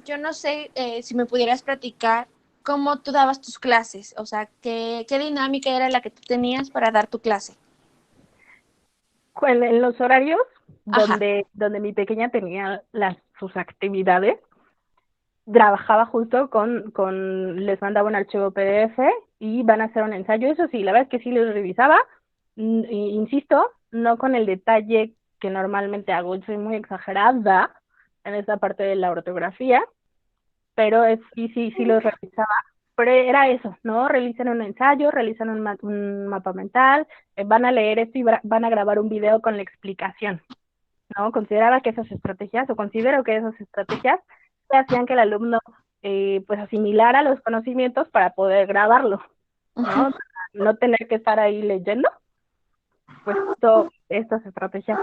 yo no sé si me pudieras platicar cómo tú dabas tus clases, o sea, qué dinámica era la que tú tenías para dar tu clase. En los horarios Ajá. donde mi pequeña tenía sus actividades, trabajaba justo les mandaba un archivo PDF y van a hacer un ensayo. Eso sí, la verdad es que sí los revisaba, insisto, no con el detalle que normalmente hago, soy muy exagerada en esta parte de la ortografía, pero sí los revisaba. Pero era eso, ¿no? Realizan un ensayo, realizan un mapa mental, van a leer esto y van a grabar un video con la explicación, ¿no? Considero que esas estrategias hacían que el alumno pues asimilara los conocimientos para poder grabarlo, ¿no? Uh-huh. No tener que estar ahí leyendo, pues estas estrategias.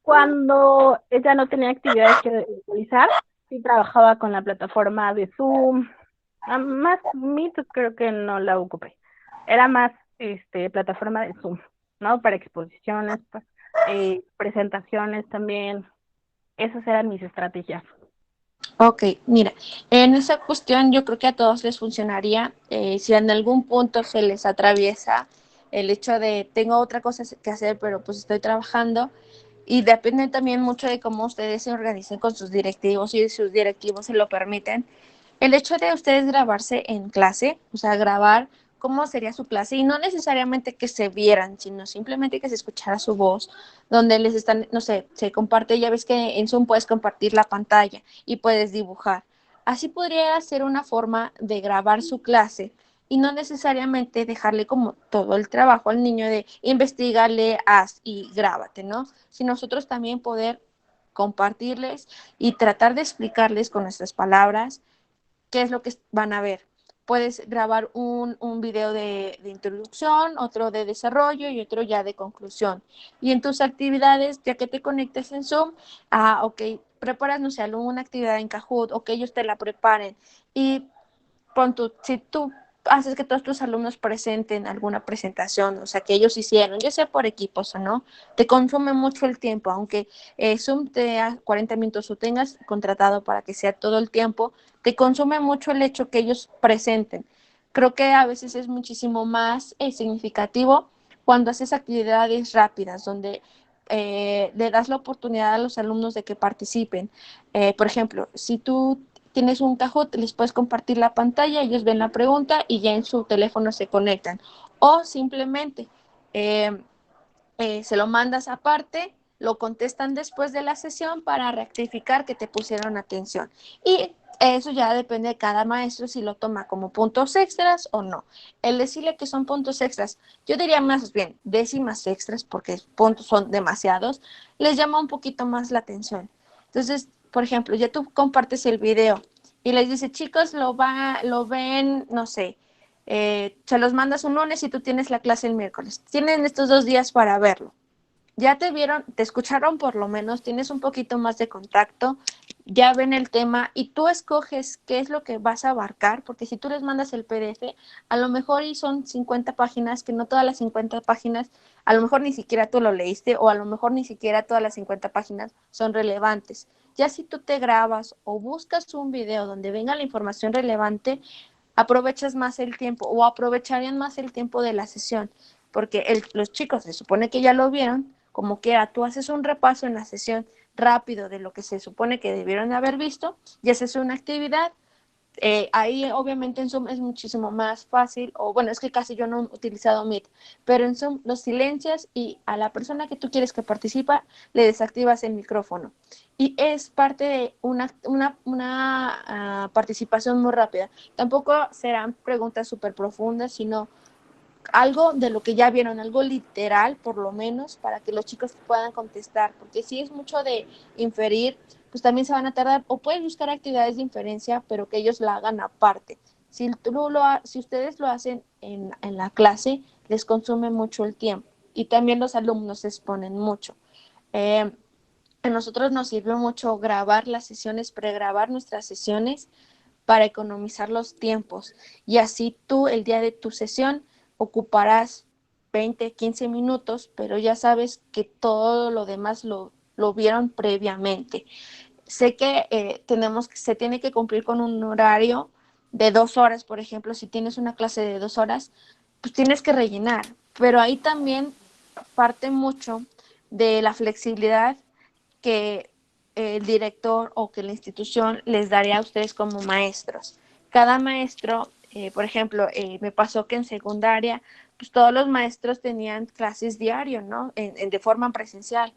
Cuando ella no tenía actividades que realizar, sí trabajaba con la plataforma de Zoom, más Meet creo que no la ocupé, era más plataforma de Zoom, ¿no? Para exposiciones, presentaciones también, esas eran mis estrategias. Ok, mira, en esa cuestión yo creo que a todos les funcionaría si en algún punto se les atraviesa el hecho de tengo otra cosa que hacer, pero pues estoy trabajando y depende también mucho de cómo ustedes se organicen con sus directivos y sus directivos se lo permiten. El hecho de ustedes grabarse en clase, o sea, grabar cómo sería su clase y no necesariamente que se vieran, sino simplemente que se escuchara su voz, donde les están, no sé, se comparte, ya ves que en Zoom puedes compartir la pantalla y puedes dibujar. Así podría ser una forma de grabar su clase y no necesariamente dejarle como todo el trabajo al niño de investigarle, haz y grábate, ¿no? Si nosotros también poder compartirles y tratar de explicarles con nuestras palabras qué es lo que van a ver. Puedes grabar un video de introducción, otro de desarrollo y otro ya de conclusión. Y en tus actividades, ya que te conectes en Zoom, ok, preparas, no sé, alguna actividad en Kahoot o que ellos te la preparen. Y si tú haces que todos tus alumnos presenten alguna presentación, o sea, que ellos hicieron, ya sea por equipos o no, te consume mucho el tiempo, aunque Zoom te da 40 minutos o tengas contratado para que sea todo el tiempo, te consume mucho el hecho que ellos presenten. Creo que a veces es muchísimo más significativo cuando haces actividades rápidas, donde le das la oportunidad a los alumnos de que participen. Por ejemplo, si tú tienes un Kahoot, les puedes compartir la pantalla, ellos ven la pregunta y ya en su teléfono se conectan. O simplemente eh, se lo mandas aparte, lo contestan después de la sesión para rectificar que te pusieron atención. Y eso ya depende de cada maestro si lo toma como puntos extras o no. El decirle que son puntos extras, yo diría más bien décimas extras porque puntos son demasiados, les llama un poquito más la atención. Entonces, por ejemplo, ya tú compartes el video y les dices, chicos, lo ven, no sé, se los mandas un lunes y tú tienes la clase el miércoles. Tienen estos 2 días para verlo. Ya te vieron, te escucharon por lo menos, tienes un poquito más de contacto, ya ven el tema y tú escoges qué es lo que vas a abarcar, porque si tú les mandas el PDF, a lo mejor y son 50 páginas, que no todas las 50 páginas, a lo mejor ni siquiera tú lo leíste o a lo mejor ni siquiera todas las 50 páginas son relevantes. Ya si tú te grabas o buscas un video donde venga la información relevante, aprovechas más el tiempo o aprovecharían más el tiempo de la sesión, porque los chicos se supone que ya lo vieron, como quiera, tú haces un repaso en la sesión rápido de lo que se supone que debieron haber visto y haces una actividad. Ahí obviamente en Zoom es muchísimo más fácil, o bueno, es que casi yo no he utilizado Meet, pero en Zoom los silencias y a la persona que tú quieres que participa le desactivas el micrófono. Y es parte de una participación muy rápida. Tampoco serán preguntas súper profundas, sino algo de lo que ya vieron, algo literal por lo menos, para que los chicos puedan contestar, porque si es mucho de inferir, pues también se van a tardar, o puedes buscar actividades de inferencia, pero que ellos la hagan aparte. Si ustedes lo hacen en la clase, les consume mucho el tiempo y también los alumnos se exponen mucho. A nosotros nos sirve mucho grabar las sesiones, pregrabar nuestras sesiones para economizar los tiempos y así tú el día de tu sesión ocuparás 20, 15 minutos, pero ya sabes que todo lo demás lo vieron previamente. sé que se tiene que cumplir con un horario de 2 horas, por ejemplo, si tienes una clase de 2 horas, pues tienes que rellenar, pero ahí también parte mucho de la flexibilidad que el director o que la institución les daría a ustedes como maestros. Cada maestro, por ejemplo, me pasó que en secundaria, pues todos los maestros tenían clases diario, ¿no? De forma presencial.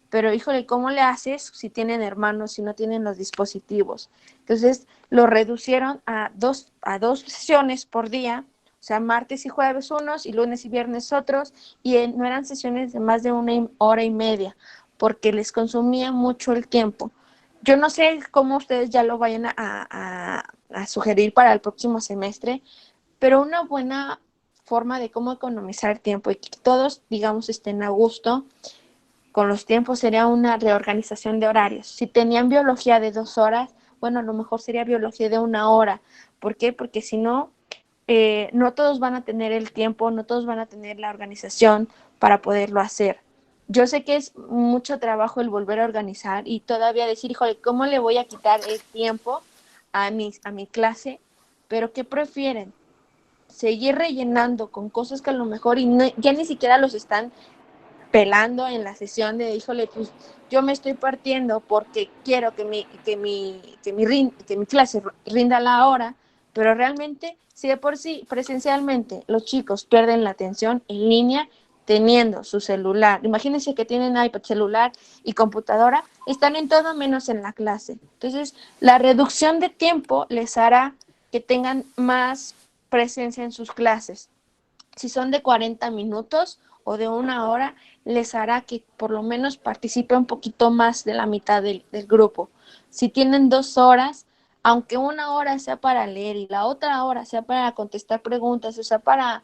Pero híjole, ¿cómo le haces si tienen hermanos, si no tienen los dispositivos? Entonces lo reducieron a dos sesiones por día, o sea, martes y jueves unos y lunes y viernes otros, y no eran sesiones de más de 1 hora y media, porque les consumía mucho el tiempo. Yo no sé cómo ustedes ya lo vayan a sugerir para el próximo semestre, pero una buena forma de cómo economizar tiempo y que todos, digamos, estén a gusto con los tiempos sería una reorganización de horarios. Si tenían biología de 2 horas, bueno, a lo mejor sería biología de 1 hora. ¿Por qué? Porque si no, no todos van a tener el tiempo, no todos van a tener la organización para poderlo hacer. Yo sé que es mucho trabajo el volver a organizar y todavía decir, híjole, ¿cómo le voy a quitar el tiempo a mi clase? Pero ¿qué prefieren? Seguir rellenando con cosas que a lo mejor ya ni siquiera los están pelando en la sesión de, híjole, pues yo me estoy partiendo porque quiero que mi clase rinda la hora, pero realmente, si de por sí presencialmente los chicos pierden la atención en línea teniendo su celular, imagínense que tienen iPad, celular y computadora, están en todo menos en la clase. Entonces, la reducción de tiempo les hará que tengan más presencia en sus clases. Si son de 40 minutos o de 1 hora, les hará que por lo menos participe un poquito más de la mitad del grupo. Si tienen 2 horas, aunque 1 hora sea para leer y la otra hora sea para contestar preguntas, o sea, para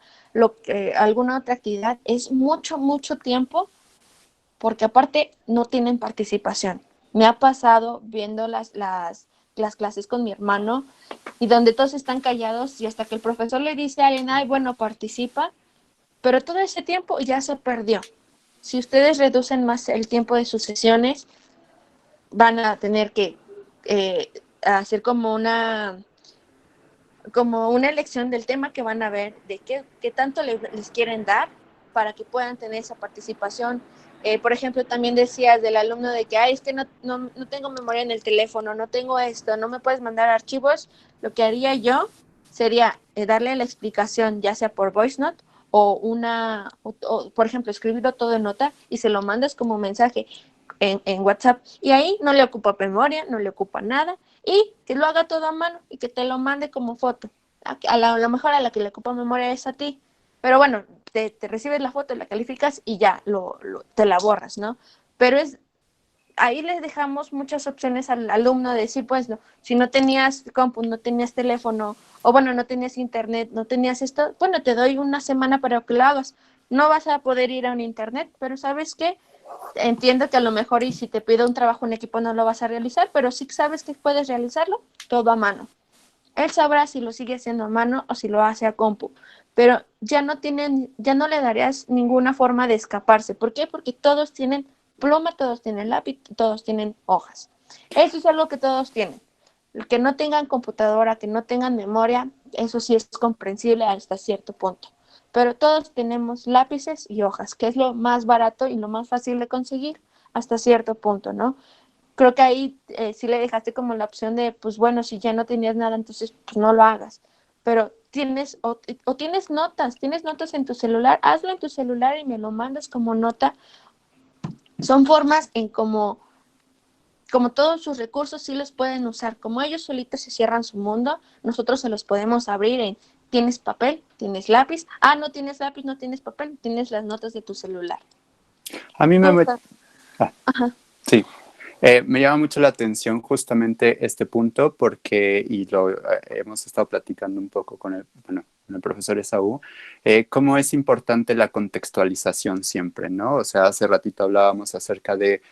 alguna otra actividad, es mucho, mucho tiempo porque aparte no tienen participación. Me ha pasado viendo las clases con mi hermano y donde todos están callados y hasta que el profesor le dice a alguien, ay, bueno, participa, pero todo ese tiempo ya se perdió. Si ustedes reducen más el tiempo de sus sesiones, van a tener que hacer como una elección del tema que van a ver, de qué tanto les quieren dar para que puedan tener esa participación. Por ejemplo, también decías del alumno de que, ay, es que no tengo memoria en el teléfono, no tengo esto, no me puedes mandar archivos. Lo que haría yo sería darle la explicación, ya sea por voice note o por ejemplo, escribirlo todo en nota y se lo mandas como mensaje en WhatsApp. Y ahí no le ocupa memoria, no le ocupa nada y que lo haga todo a mano y que te lo mande como foto. A lo mejor a la que le ocupa memoria es a ti, pero bueno, te recibes la foto, la calificas y ya te la borras, ¿no? Pero ahí les dejamos muchas opciones al alumno de decir, pues, no, si no tenías compu, no tenías teléfono, o bueno, no tenías internet, no tenías esto, bueno, te doy una semana para que lo hagas. No vas a poder ir a un internet, pero ¿sabes qué? Entiendo que a lo mejor y si te pido un trabajo en equipo no lo vas a realizar, pero sí sabes que puedes realizarlo todo a mano. Él sabrá si lo sigue haciendo a mano o si lo hace a compu, pero ya no le darías ninguna forma de escaparse. ¿Por qué? Porque todos tienen pluma, todos tienen lápiz, todos tienen hojas. Eso es algo que todos tienen. El que no tengan computadora, que no tengan memoria, eso sí es comprensible hasta cierto punto. Pero todos tenemos lápices y hojas, que es lo más barato y lo más fácil de conseguir hasta cierto punto, ¿no? Creo que ahí sí le dejaste como la opción de, pues bueno, si ya no tenías nada, entonces pues no lo hagas. Pero tienes notas en tu celular, hazlo en tu celular y me lo mandas como nota. Son formas en como todos sus recursos sí los pueden usar. Como ellos solitos se cierran su mundo, nosotros se los podemos abrir en, ¿tienes papel? ¿Tienes lápiz? Ah, no tienes lápiz, no tienes papel, tienes las notas de tu celular. A mí Ajá. sí. Me llama mucho la atención justamente este punto porque, y lo hemos estado platicando un poco con el profesor Esaú, cómo es importante la contextualización siempre, ¿no? O sea, hace ratito hablábamos acerca de,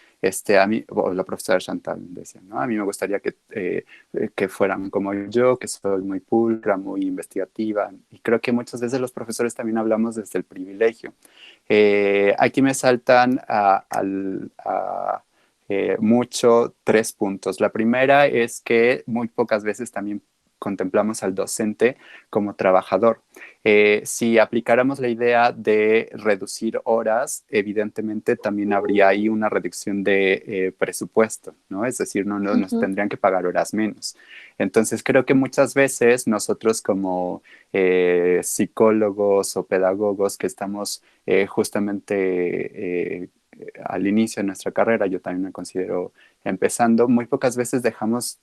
a mí, o la profesora Chantal decía, ¿no? A mí me gustaría que fueran como yo, que soy muy pulcra, muy investigativa, y creo que muchas veces los profesores también hablamos desde el privilegio. Aquí me saltan mucho 3 puntos. La primera es que muy pocas veces también contemplamos al docente como trabajador. Si aplicáramos la idea de reducir horas, evidentemente también habría ahí una reducción de presupuesto, ¿no? Es decir, no nos tendrían que pagar horas menos. Entonces, creo que muchas veces nosotros como psicólogos o pedagogos que estamos justamente al inicio de nuestra carrera, yo también me considero empezando, muy pocas veces dejamos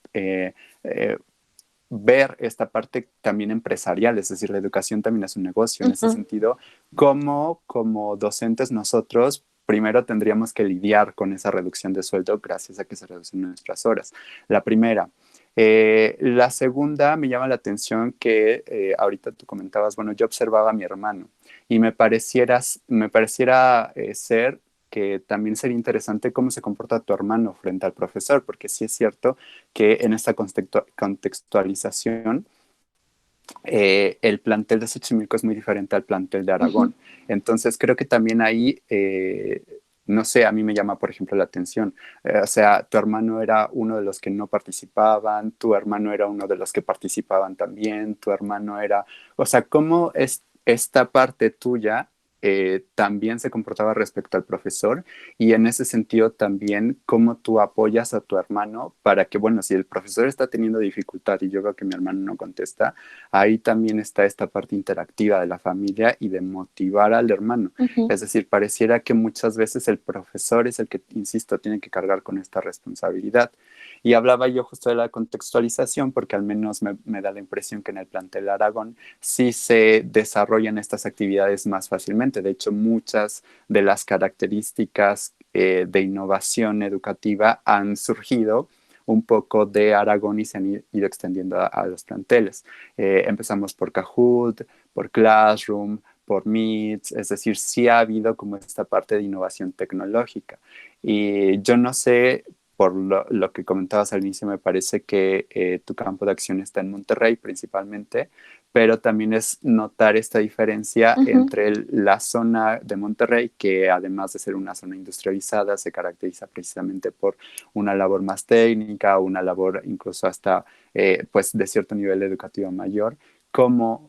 ver esta parte también empresarial, es decir, la educación también es un negocio. En ese sentido, como docentes nosotros primero tendríamos que lidiar con esa reducción de sueldo gracias a que se reducen nuestras horas. La primera. La segunda, me llama la atención que ahorita tú comentabas, bueno, yo observaba a mi hermano y me pareciera ser que también sería interesante cómo se comporta tu hermano frente al profesor, porque sí es cierto que en esta contextualización el plantel de Xochimilco es muy diferente al plantel de Aragón. Entonces creo que también ahí, no sé, a mí me llama, por ejemplo, la atención. O sea, tu hermano era uno de los que no participaban, tu hermano era uno de los que participaban también, tu hermano era, o sea, ¿cómo es esta parte tuya también se comportaba respecto al profesor? Y en ese sentido también, ¿cómo tú apoyas a tu hermano para que, bueno, si el profesor está teniendo dificultad y yo veo que mi hermano no contesta, ahí también está esta parte interactiva de la familia y de motivar al hermano? Es decir, pareciera que muchas veces el profesor es el que, insisto, tiene que cargar con esta responsabilidad. Y hablaba yo justo de la contextualización porque al menos me da la impresión que en el plantel Aragón sí se desarrollan estas actividades más fácilmente. De hecho, muchas de las características de innovación educativa han surgido un poco de Aragón y se han ido extendiendo a los planteles. Empezamos por Kahoot, por Classroom, por Meet, es decir, sí ha habido como esta parte de innovación tecnológica. Y yo no sé, por lo que comentabas al inicio, me parece que tu campo de acción está en Monterrey principalmente, pero también es notar esta diferencia entre la zona de Monterrey, que además de ser una zona industrializada, se caracteriza precisamente por una labor más técnica, una labor incluso hasta pues de cierto nivel educativo mayor, como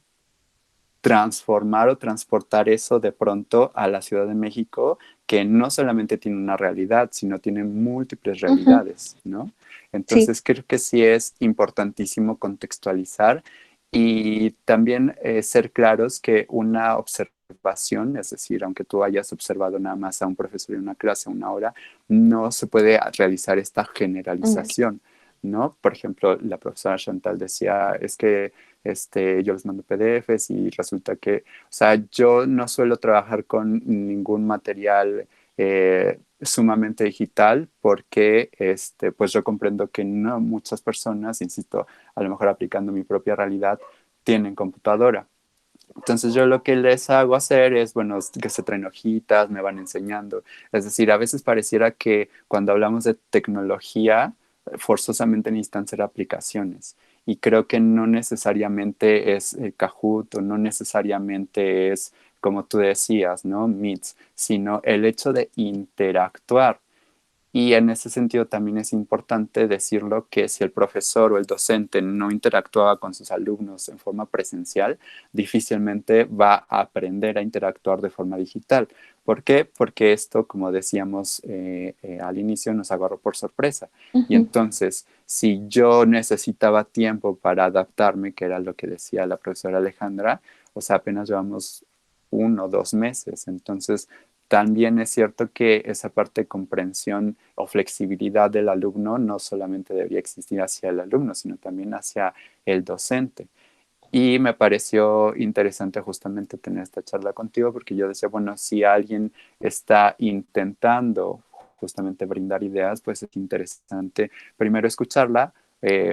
transformar o transportar eso de pronto a la Ciudad de México, que no solamente tiene una realidad, sino tiene múltiples realidades, ¿no? Entonces Sí. creo que sí es importantísimo contextualizar y también ser claros que una observación, es decir, aunque tú hayas observado nada más a un profesor en una clase una hora, no se puede realizar esta generalización, ¿no? Por ejemplo, la profesora Chantal decía, es que yo les mando PDFs y resulta que, o sea, yo no suelo trabajar con ningún material sumamente digital porque, pues yo comprendo que no muchas personas, insisto, a lo mejor aplicando mi propia realidad, tienen computadora. Entonces yo lo que les hago hacer es, bueno, que se traen hojitas, me van enseñando. Es decir, a veces pareciera que cuando hablamos de tecnología, forzosamente necesitan ser aplicaciones. Y creo que no necesariamente es Kahoot o no necesariamente es, como tú decías, ¿no? Meets, sino el hecho de interactuar. Y en ese sentido también es importante decirlo que si el profesor o el docente no interactuaba con sus alumnos en forma presencial, difícilmente va a aprender a interactuar de forma digital. ¿Por qué? Porque esto, como decíamos al inicio, nos agarró por sorpresa. Y entonces, si yo necesitaba tiempo para adaptarme, que era lo que decía la profesora Alejandra, o sea, apenas llevamos 1 o 2 meses. Entonces, también es cierto que esa parte de comprensión o flexibilidad del alumno no solamente debería existir hacia el alumno, sino también hacia el docente. Y me pareció interesante justamente tener esta charla contigo porque yo decía, bueno, si alguien está intentando justamente brindar ideas, pues es interesante primero escucharla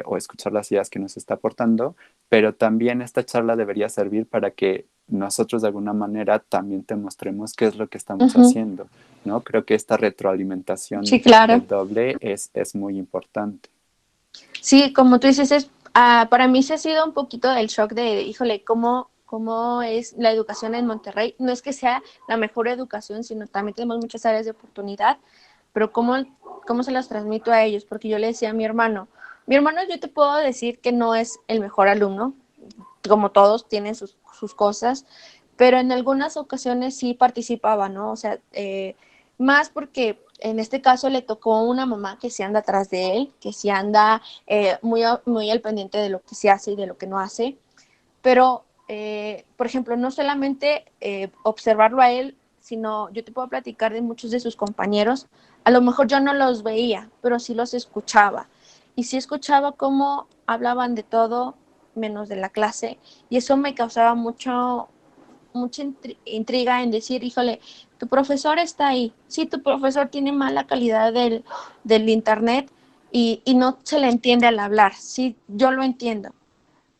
o escuchar las ideas que nos está aportando, pero también esta charla debería servir para que nosotros de alguna manera también te mostremos qué es lo que estamos haciendo, ¿no? Creo que esta retroalimentación Sí, claro. doble es muy importante. Sí, como tú dices, para mí se ha sido un poquito el shock de, híjole, cómo es la educación en Monterrey. No es que sea la mejor educación, sino también tenemos muchas áreas de oportunidad, pero cómo se las transmito a ellos, porque yo le decía a mi hermano yo te puedo decir que no es el mejor alumno, como todos tienen sus cosas, pero en algunas ocasiones sí participaba, ¿no? O sea, más porque en este caso le tocó una mamá que sí anda atrás de él, que sí anda muy al pendiente de lo que se hace y de lo que no hace, pero, por ejemplo, no solamente observarlo a él, sino yo te puedo platicar de muchos de sus compañeros. A lo mejor yo no los veía, pero sí los escuchaba. Y sí escuchaba cómo hablaban de todo menos de la clase. Y eso me causaba mucha intriga en decir, híjole, tu profesor está ahí. Sí, tu profesor tiene mala calidad del internet y no se le entiende al hablar. Sí, yo lo entiendo,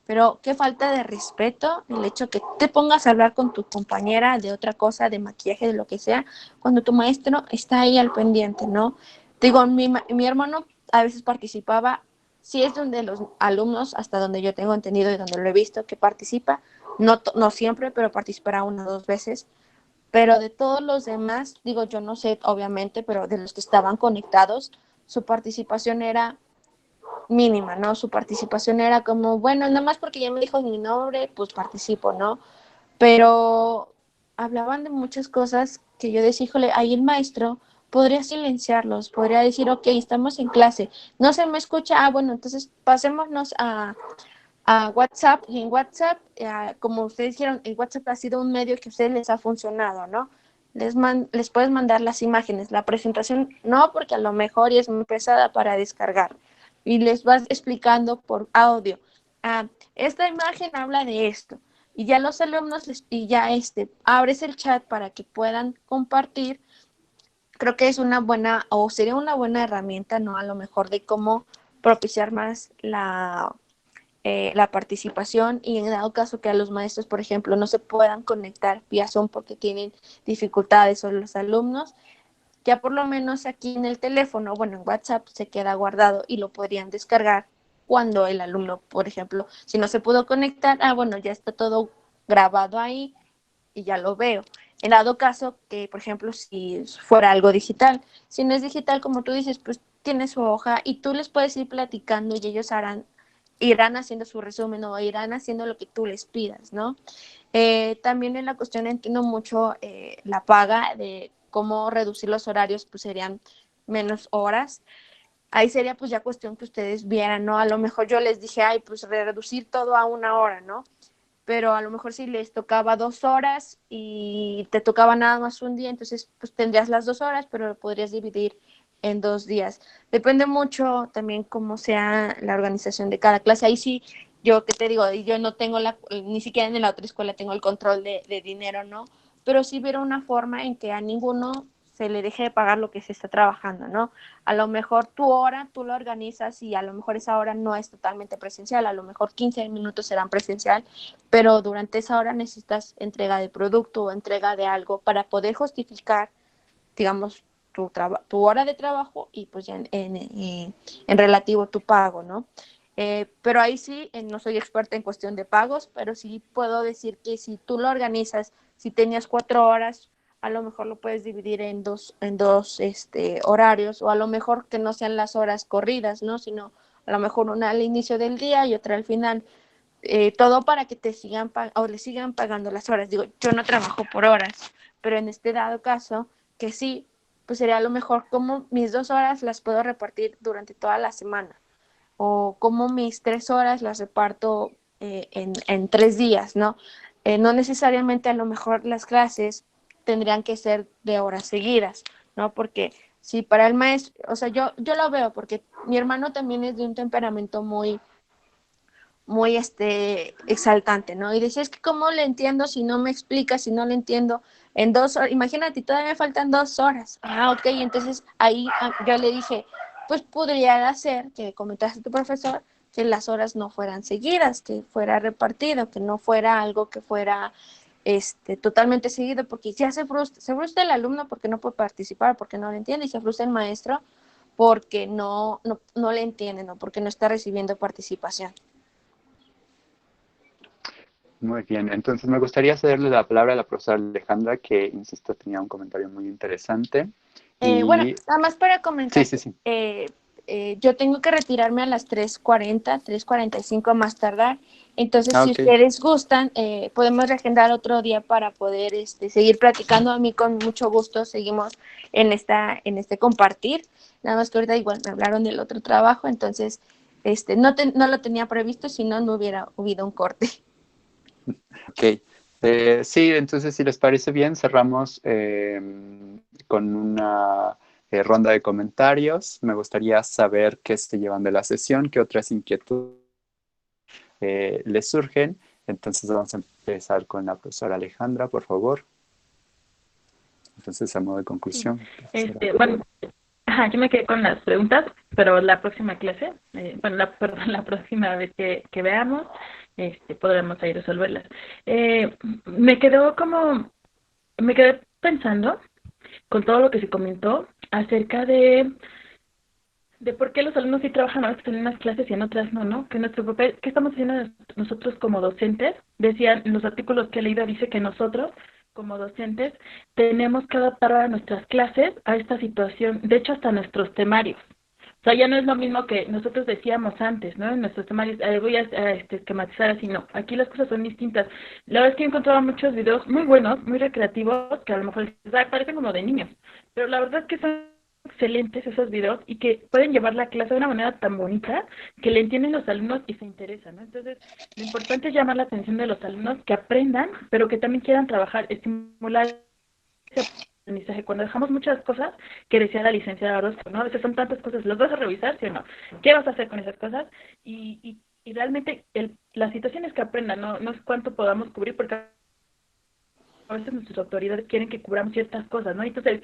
pero qué falta de respeto el hecho que te pongas a hablar con tu compañera de otra cosa, de maquillaje, de lo que sea, cuando tu maestro está ahí al pendiente, ¿no? Digo, mi hermano a veces participaba, sí es donde los alumnos, hasta donde yo tengo entendido y donde lo he visto, que participa, no siempre, pero participará una o dos veces. Pero de todos los demás, digo, yo no sé, obviamente, pero de los que estaban conectados, su participación era mínima, ¿no? Su participación era como, bueno, nada más porque ya me dijo mi nombre, pues participo, ¿no? Pero hablaban de muchas cosas que yo decía, híjole, ahí el maestro podría silenciarlos, podría decir, ok, estamos en clase, no se me escucha, bueno, entonces pasémonos a WhatsApp, y en WhatsApp, como ustedes dijeron, el WhatsApp ha sido un medio que a ustedes les ha funcionado, ¿no? Les puedes mandar las imágenes, la presentación no, porque a lo mejor es muy pesada para descargar, y les vas explicando por audio, esta imagen habla de esto, y ya los alumnos, y ya abres el chat para que puedan compartir. Creo que es una buena, o sería una buena herramienta, ¿no? A lo mejor de cómo propiciar más la participación, y en dado caso que a los maestros, por ejemplo, no se puedan conectar vía Zoom porque tienen dificultades o los alumnos, ya por lo menos aquí en el teléfono, bueno, en WhatsApp se queda guardado y lo podrían descargar cuando el alumno, por ejemplo, si no se pudo conectar, bueno, ya está todo grabado ahí y ya lo veo. En dado caso que, por ejemplo, si fuera algo digital, si no es digital, como tú dices, pues tiene su hoja y tú les puedes ir platicando y ellos irán haciendo su resumen o irán haciendo lo que tú les pidas, ¿no? También en la cuestión entiendo mucho la paga, de cómo reducir los horarios, pues serían menos horas. Ahí sería pues ya cuestión que ustedes vieran, ¿no? A lo mejor yo les dije, ay, pues reducir todo a una hora, ¿no? Pero a lo mejor si les tocaba 2 horas y te tocaba nada más un día, entonces pues tendrías las 2 horas, pero lo podrías dividir en 2 días. Depende mucho también cómo sea la organización de cada clase. Ahí sí, yo qué te digo, yo no tengo ni siquiera en la otra escuela tengo el control de dinero, ¿no? Pero sí ver una forma en que a ninguno se le deje de pagar lo que se está trabajando, ¿no? A lo mejor tu hora, tú la organizas y a lo mejor esa hora no es totalmente presencial, a lo mejor 15 minutos serán presencial, pero durante esa hora necesitas entrega de producto o entrega de algo para poder justificar, digamos, tu hora de trabajo y pues ya en relativo tu pago, ¿no? Pero ahí sí, no soy experta en cuestión de pagos, pero sí puedo decir que si tú lo organizas, si tenías 4 horas, a lo mejor lo puedes dividir en dos horarios, o a lo mejor que no sean las horas corridas, ¿no? Sino a lo mejor una al inicio del día y otra al final, todo para que te sigan o le sigan pagando las horas. Digo, yo no trabajo por horas, pero en este dado caso, que sí, pues sería a lo mejor como mis 2 horas las puedo repartir durante toda la semana, o como mis 3 horas las reparto en 3 días, ¿no? No necesariamente a lo mejor las clases tendrían que ser de horas seguidas, ¿no? Porque si para el maestro, o sea, yo lo veo porque mi hermano también es de un temperamento muy exaltante, ¿no? Y decía, es que cómo le entiendo si no me explica, si no le entiendo en 2 horas, imagínate, todavía me faltan 2 horas. Ok, entonces ahí yo le dije, pues podría hacer que comentaste a tu profesor que las horas no fueran seguidas, que fuera repartido, que no fuera algo que fuera totalmente seguido, porque ya se frustra el alumno porque no puede participar, porque no le entiende, y se frustra el maestro porque no le entiende, ¿no? Porque no está recibiendo participación. Muy bien, entonces me gustaría cederle la palabra a la profesora Alejandra, que, insisto, tenía un comentario muy interesante. Bueno, Y nada más para sí, comentar, sí, sí. yo tengo que retirarme a las 3:40, 3:45 más tardar. Entonces, Ah, si ok. ustedes gustan, podemos reagendar otro día para poder seguir platicando. A mí con mucho gusto seguimos en este compartir. Nada más que ahorita igual me hablaron del otro trabajo, entonces no lo tenía previsto, si no, no hubiera habido un corte. Ok. Sí, entonces si les parece bien, cerramos con una ronda de comentarios. Me gustaría saber qué se llevan de la sesión, qué otras inquietudes les surgen. Entonces vamos a empezar con la profesora Alejandra, por favor. Entonces, a modo de conclusión, profesora. Bueno, ajá, yo me quedé con las preguntas, pero la próxima clase, perdón, la próxima vez que veamos, podremos ahí resolverlas. Me quedó me quedé pensando con todo lo que se comentó acerca de por qué los alumnos sí trabajan a veces en unas clases y en otras no, ¿no? Que nuestro papel, ¿qué estamos haciendo nosotros como docentes? Decían, en los artículos que he leído dice que nosotros, como docentes, tenemos que adaptar a nuestras clases a esta situación, de hecho hasta nuestros temarios. O sea, ya no es lo mismo que nosotros decíamos antes, ¿no? En nuestros temarios, voy a esquematizar así, no. Aquí las cosas son distintas. La verdad es que he encontrado muchos videos muy buenos, muy recreativos, que a lo mejor parecen como de niños, pero la verdad es que son excelentes esos videos y que pueden llevar la clase de una manera tan bonita que le entienden los alumnos y se interesan, ¿no? Entonces, lo importante es llamar la atención de los alumnos que aprendan, pero que también quieran trabajar, estimular ese aprendizaje. Cuando dejamos muchas cosas, que decía la licenciada Orozco, ¿no? A veces son tantas cosas, ¿los vas a revisar, sí o no? ¿Qué vas a hacer con esas cosas? Y realmente la situación es que aprendan, no es cuánto podamos cubrir, porque a veces nuestras autoridades quieren que cubramos ciertas cosas, ¿no? Entonces,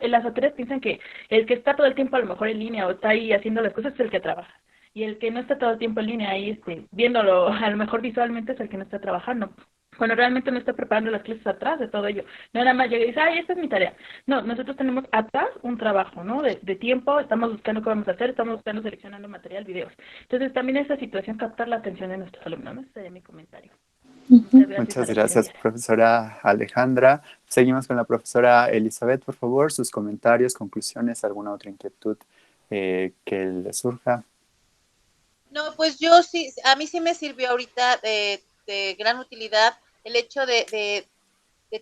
las autoridades piensan que el que está todo el tiempo a lo mejor en línea o está ahí haciendo las cosas es el que trabaja. Y el que no está todo el tiempo en línea ahí, viéndolo a lo mejor visualmente es el que no está trabajando. Cuando realmente no está preparando las clases atrás de todo ello. No nada más llega y dice, ay, esta es mi tarea. No, nosotros tenemos atrás un trabajo, ¿no? De tiempo, estamos buscando qué vamos a hacer, estamos buscando seleccionando material, videos. Entonces, también esa situación captar la atención de nuestros alumnos, ¿no? Ese sería mi comentario. Muchas gracias a Muchas las gracias, chiquillas. profesora Alejandra. Seguimos con la profesora Elizabeth, por favor, sus comentarios, conclusiones, alguna otra inquietud que le surja. No, pues yo sí, a mí sí me sirvió ahorita de gran utilidad el hecho de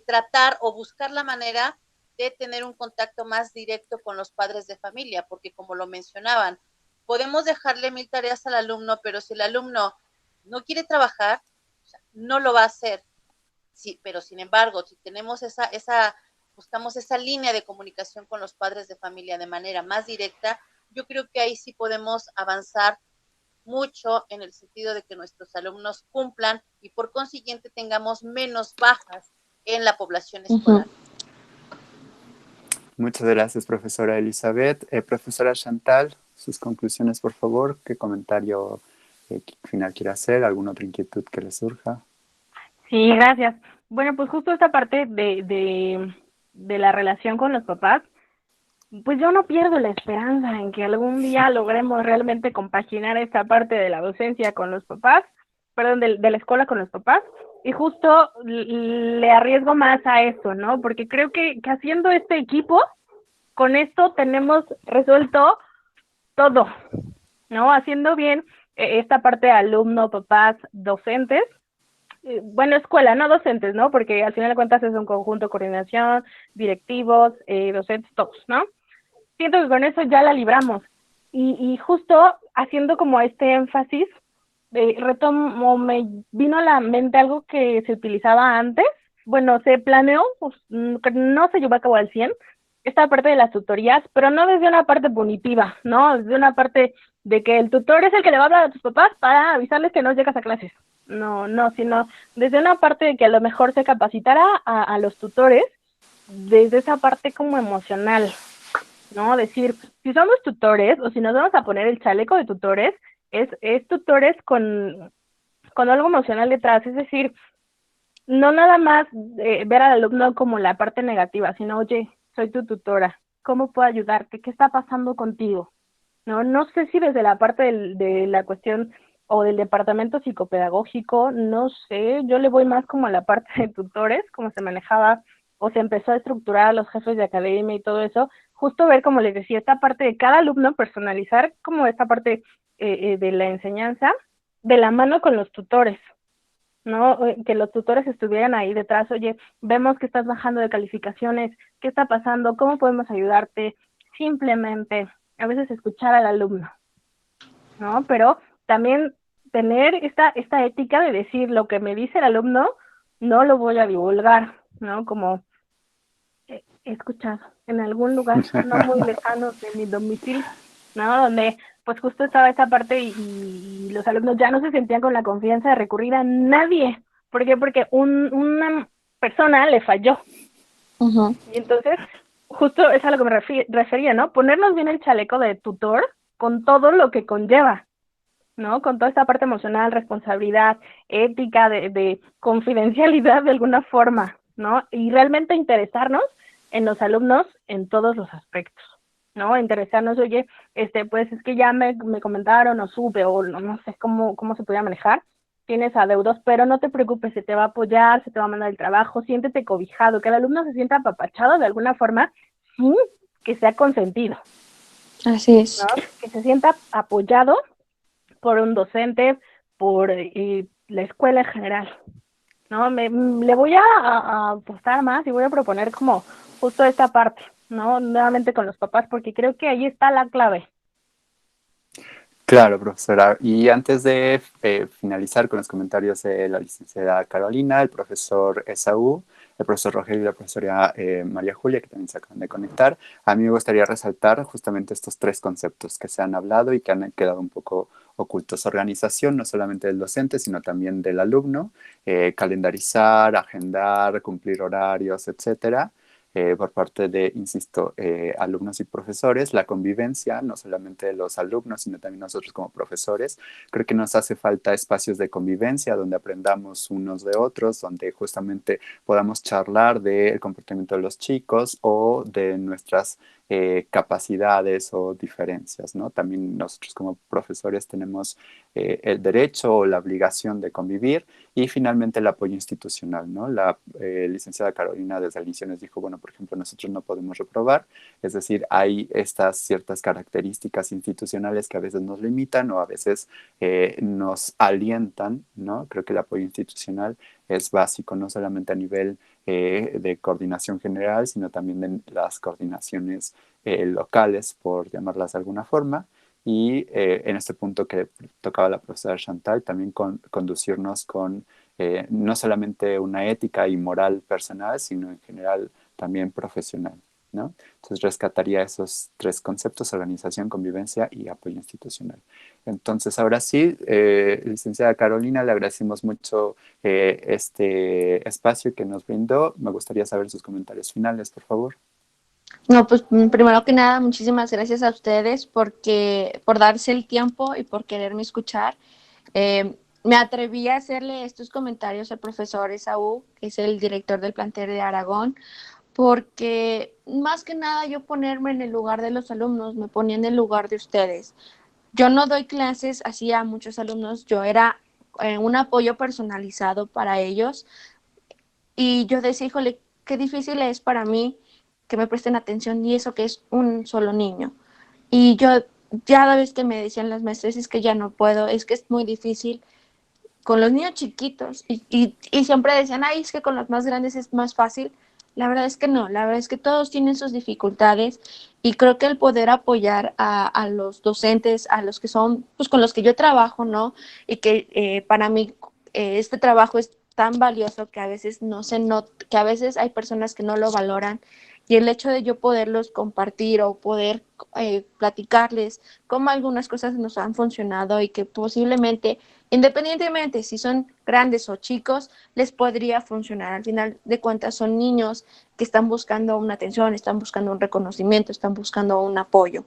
tratar o buscar la manera de tener un contacto más directo con los padres de familia, porque como lo mencionaban, podemos dejarle 1000 tareas al alumno, pero si el alumno no quiere trabajar, no lo va a hacer. Sí, pero sin embargo, si tenemos buscamos esa línea de comunicación con los padres de familia de manera más directa, yo creo que ahí sí podemos avanzar mucho en el sentido de que nuestros alumnos cumplan y por consiguiente tengamos menos bajas en la población escolar. Muchas gracias, profesora Elizabeth. Profesora Chantal, sus conclusiones, por favor. ¿Qué comentario final quiere hacer? ¿Alguna otra inquietud que le surja? Sí, gracias. Bueno, pues justo esta parte de la relación con los papás, pues yo no pierdo la esperanza en que algún día logremos realmente compaginar esta parte de la docencia con los papás, perdón, de la escuela con los papás, y justo le arriesgo más a eso, ¿no? Porque creo que haciendo este equipo, con esto tenemos resuelto todo, ¿no? Haciendo bien esta parte de alumno, papás, docentes, bueno, escuela, no docentes, ¿no? Porque al final de cuentas es un conjunto, coordinación, directivos, docentes, todos, ¿no? Siento que con eso ya la libramos. Y justo haciendo como este énfasis, retomo, me vino a la mente algo que se utilizaba antes. Bueno, se planeó, pues, no se llevó a cabo al 100 esta parte de las tutorías, pero no desde una parte punitiva, ¿no? Desde una parte de que el tutor es el que le va a hablar a tus papás para avisarles que no llegas a clases. No, sino desde una parte de que a lo mejor se capacitara a los tutores desde esa parte como emocional, ¿no? Decir, si somos tutores o si nos vamos a poner el chaleco de tutores, es tutores con algo emocional detrás, es decir, no nada más ver al alumno como la parte negativa, sino, oye, soy tu tutora, ¿cómo puedo ayudarte? ¿Qué está pasando contigo? No sé si desde la parte de la cuestión o del departamento psicopedagógico, no sé, yo le voy más como a la parte de tutores, como se manejaba o se empezó a estructurar a los jefes de academia y todo eso, justo ver, como les decía, esta parte de cada alumno, personalizar como esta parte de la enseñanza de la mano con los tutores, ¿no? Que los tutores estuvieran ahí detrás, oye, vemos que estás bajando de calificaciones, ¿qué está pasando? ¿Cómo podemos ayudarte? Simplemente, a veces escuchar al alumno, ¿no? Pero también tener esta ética de decir lo que me dice el alumno, no lo voy a divulgar, ¿no? Como he escuchado en algún lugar no muy lejano de mi domicilio, ¿no? Donde pues justo estaba esta parte y los alumnos ya no se sentían con la confianza de recurrir a nadie. ¿Por qué? Porque una persona le falló. Ujú. Y entonces, justo es a lo que me refería, ¿no? Ponernos bien el chaleco de tutor con todo lo que conlleva, ¿no? Con toda esta parte emocional, responsabilidad, ética, de confidencialidad de alguna forma, ¿no? Y realmente interesarnos en los alumnos en todos los aspectos, ¿no? Interesarnos, oye, pues es que ya me comentaron o supe o no sé cómo se podía manejar, tienes adeudos, pero no te preocupes, se te va a apoyar, se te va a mandar el trabajo, siéntete cobijado, que el alumno se sienta apapachado de alguna forma sin que sea consentido, Así es. ¿no? Que se sienta apoyado por un docente, por la escuela en general, ¿no? Le voy a apostar más y voy a proponer como justo esta parte, ¿no? Nuevamente con los papás, porque creo que ahí está la clave. Claro, profesora. Y antes de finalizar con los comentarios de la licenciada Carolina, el profesor Esaú, el profesor Rogelio y la profesora María Julia, que también se acaban de conectar, a mí me gustaría resaltar justamente estos tres conceptos que se han hablado y que han quedado un poco ocultos. Organización, no solamente del docente, sino también del alumno, calendarizar, agendar, cumplir horarios, etcétera. Por parte de, insisto, alumnos y profesores, la convivencia, no solamente de los alumnos, sino también nosotros como profesores. Creo que nos hace falta espacios de convivencia donde aprendamos unos de otros, donde justamente podamos charlar del comportamiento de los chicos o de nuestras capacidades o diferencias, ¿no? También nosotros como profesores tenemos el derecho o la obligación de convivir y finalmente el apoyo institucional, ¿no? La licenciada Carolina desde el inicio nos dijo, bueno, por ejemplo, nosotros no podemos reprobar, es decir, hay estas ciertas características institucionales que a veces nos limitan o a veces nos alientan, ¿no? Creo que el apoyo institucional es básico, no solamente a nivel de coordinación general, sino también de las coordinaciones locales, por llamarlas de alguna forma. Y en este punto que tocaba la profesora Chantal, también conducirnos con no solamente una ética y moral personal, sino en general también profesional, ¿no? Entonces rescataría esos tres conceptos: organización, convivencia y apoyo institucional. Entonces, ahora sí, licenciada Carolina, le agradecemos mucho este espacio que nos brindó. Me gustaría saber sus comentarios finales, por favor. No, pues primero que nada, muchísimas gracias a ustedes por darse el tiempo y por quererme escuchar. Me atreví a hacerle estos comentarios al profesor Esaú, que es el director del plantel de Aragón, porque más que nada yo ponerme en el lugar de los alumnos, me ponía en el lugar de ustedes. Yo no doy clases así a muchos alumnos, yo era un apoyo personalizado para ellos y yo decía, híjole, qué difícil es para mí que me presten atención y eso que es un solo niño. Y yo, ya la vez que me decían las maestras, es que ya no puedo, es que es muy difícil con los niños chiquitos. Y siempre decían, ay, es que con los más grandes es más fácil. La verdad es que no, la verdad es que todos tienen sus dificultades y creo que el poder apoyar a los docentes, a los que son, pues con los que yo trabajo, ¿no? Y que para mí este trabajo es tan valioso que a veces no se nota, que a veces hay personas que no lo valoran y el hecho de yo poderlos compartir o poder platicarles cómo algunas cosas nos han funcionado y que posiblemente, independientemente si son grandes o chicos, les podría funcionar. Al final de cuentas son niños que están buscando una atención, están buscando un reconocimiento, están buscando un apoyo.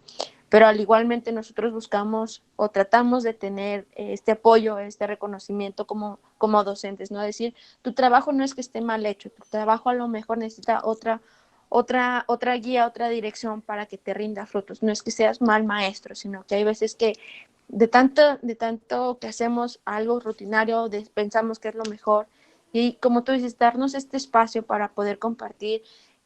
Pero al igualmente nosotros buscamos o tratamos de tener este apoyo, este reconocimiento como docentes, ¿no? Decir, tu trabajo no es que esté mal hecho, tu trabajo a lo mejor necesita otra guía, otra dirección para que te rinda frutos. No es que seas mal maestro, sino que hay veces que de tanto que hacemos algo rutinario, pensamos que es lo mejor. Y como tú dices, darnos este espacio para poder compartir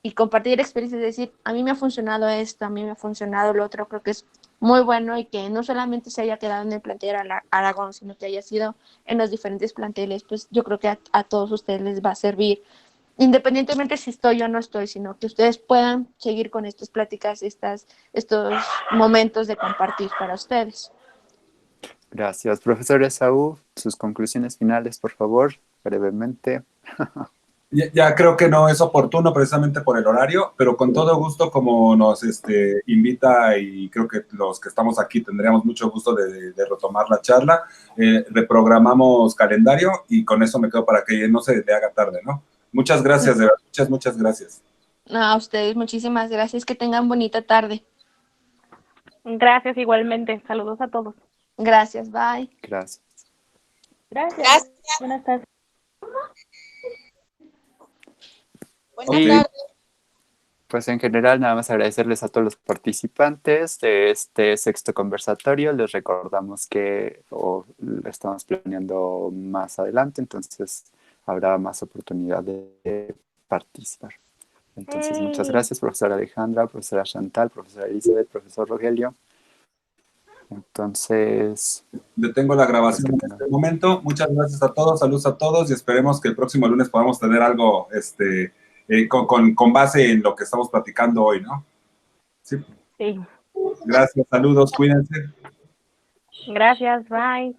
y compartir experiencias, decir, a mí me ha funcionado esto, a mí me ha funcionado lo otro, creo que es muy bueno y que no solamente se haya quedado en el plantel Aragón, sino que haya sido en los diferentes planteles, pues yo creo que a todos ustedes les va a servir, independientemente si estoy o no estoy, sino que ustedes puedan seguir con estas pláticas, estos momentos de compartir para ustedes. Gracias. Profesor Esaú, sus conclusiones finales, por favor, brevemente. Ya creo que no es oportuno precisamente por el horario, pero con todo gusto como nos invita y creo que los que estamos aquí tendríamos mucho gusto de retomar la charla. Reprogramamos calendario y con eso me quedo para que no se le haga tarde, ¿no? Muchas gracias, de verdad, muchas gracias. No, a ustedes muchísimas gracias, que tengan bonita tarde. Gracias igualmente. Saludos a todos. Gracias, bye. Gracias. Gracias. Buenas tardes. Buenas tardes. Pues en general nada más agradecerles a todos los participantes de este sexto conversatorio. Les recordamos que lo estamos planeando más adelante, entonces habrá más oportunidad de participar. Entonces muchas gracias, profesora Alejandra, profesora Chantal, profesora Elizabeth, profesor Rogelio. Entonces... Detengo la grabación en este momento. Muchas gracias a todos, saludos a todos y esperemos que el próximo lunes podamos tener algo con base en lo que estamos platicando hoy, ¿no? Sí. Sí. Gracias, saludos, cuídense. Gracias, bye.